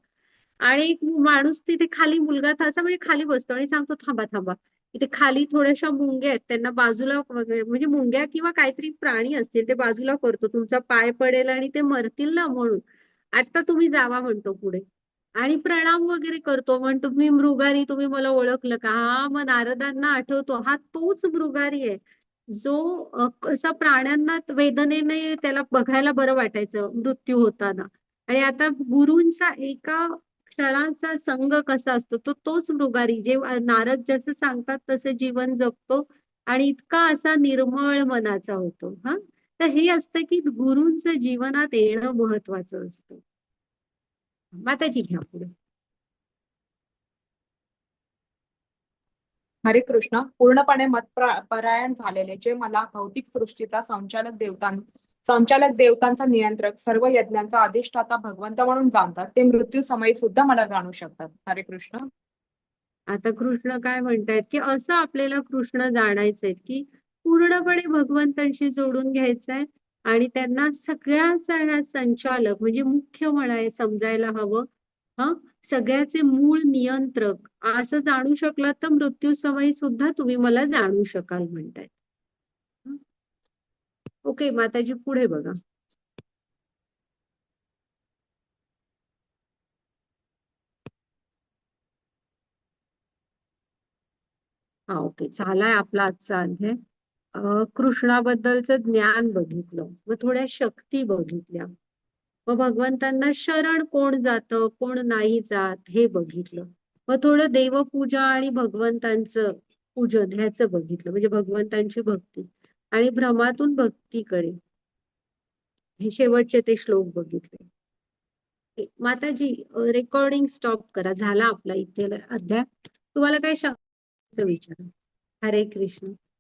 आणि एक माणूस तिथे खाली, मुलगा असा म्हणजे खाली बसतो आणि सांगतो थांबा थांबा, इथे खाली थोड्याशा मुंग्या आहेत, त्यांना बाजूला म्हणजे मुंग्या किंवा काहीतरी प्राणी असतील ते बाजूला करतो, तुमचा पाय पडेल आणि ते मरतील ना म्हणून, आता तुम्ही जावा म्हणतो पुढे आणि प्रणाम वगैरे करतो. म्हणतो मी मृगारी, तुम्ही मला ओळखलं का? हा, मग नारदांना आठवतो हा तोच मृगारी आहे जो कसा प्राण्यांना वेदनेने त्याला बघायला बरं वाटायचं मृत्यू होताना, आणि आता गुरूंचा एका क्षणाचा संग कसा असतो तो तोच मृगारी, जे नारद जसं सांगतात तसे जीवन जगतो आणि इतका असा निर्मळ मनाचा होतो. हा, तर हे असतं की गुरूंचं जीवनात येणं महत्वाचं असतं. माताजी घ्या पुढे. हरे कृष्ण. पूर्णपणे परायण झालेले जे मला भौतिक सृष्टीचा संचालक देवतांचा नियंत्रक, सर्व यज्ञांचा अधिष्ठाता भगवंत म्हणून जाणतात, ते मृत्यू समयी सुद्धा मला जाणू शकतात. हरे कृष्ण. आता कृष्ण काय म्हणतायत की असं आपल्याला कृष्ण जाणायचंय की पूर्णपणे भगवंतांशी जोडून घ्यायचंय आणि त्यांना सगळ्याचा ह्या संचालक म्हणजे मुख्य म्हणाय समजायला हवं. हा, सगळ्याचे मूळ नियंत्रक असं जाणू शकलात तर मृत्यू समयी सुद्धा तुम्ही मला जाणू शकाल म्हणतायत. ओके माताजी पुढे बघा. हा ओके, झालाय आपला आजचा अध्याय. कृष्णाबद्दलचं ज्ञान बघितलं, मग थोड्या शक्ती बघितल्या, मग भगवंतांना शरण कोण जातं कोण नाही जात हे बघितलं, मग थोडं देवपूजा आणि भगवंतांचं पूजन ह्याचं बघितलं, म्हणजे भगवंतांची भक्ती आणि भ्रमातून भक्तीकडे हे शेवटचे ते श्लोक बघितले. माताजी, रेकॉर्डिंग स्टॉप करा, झाला आपला इथे अध्याय. तुम्हाला काय विचार? हरे कृष्ण.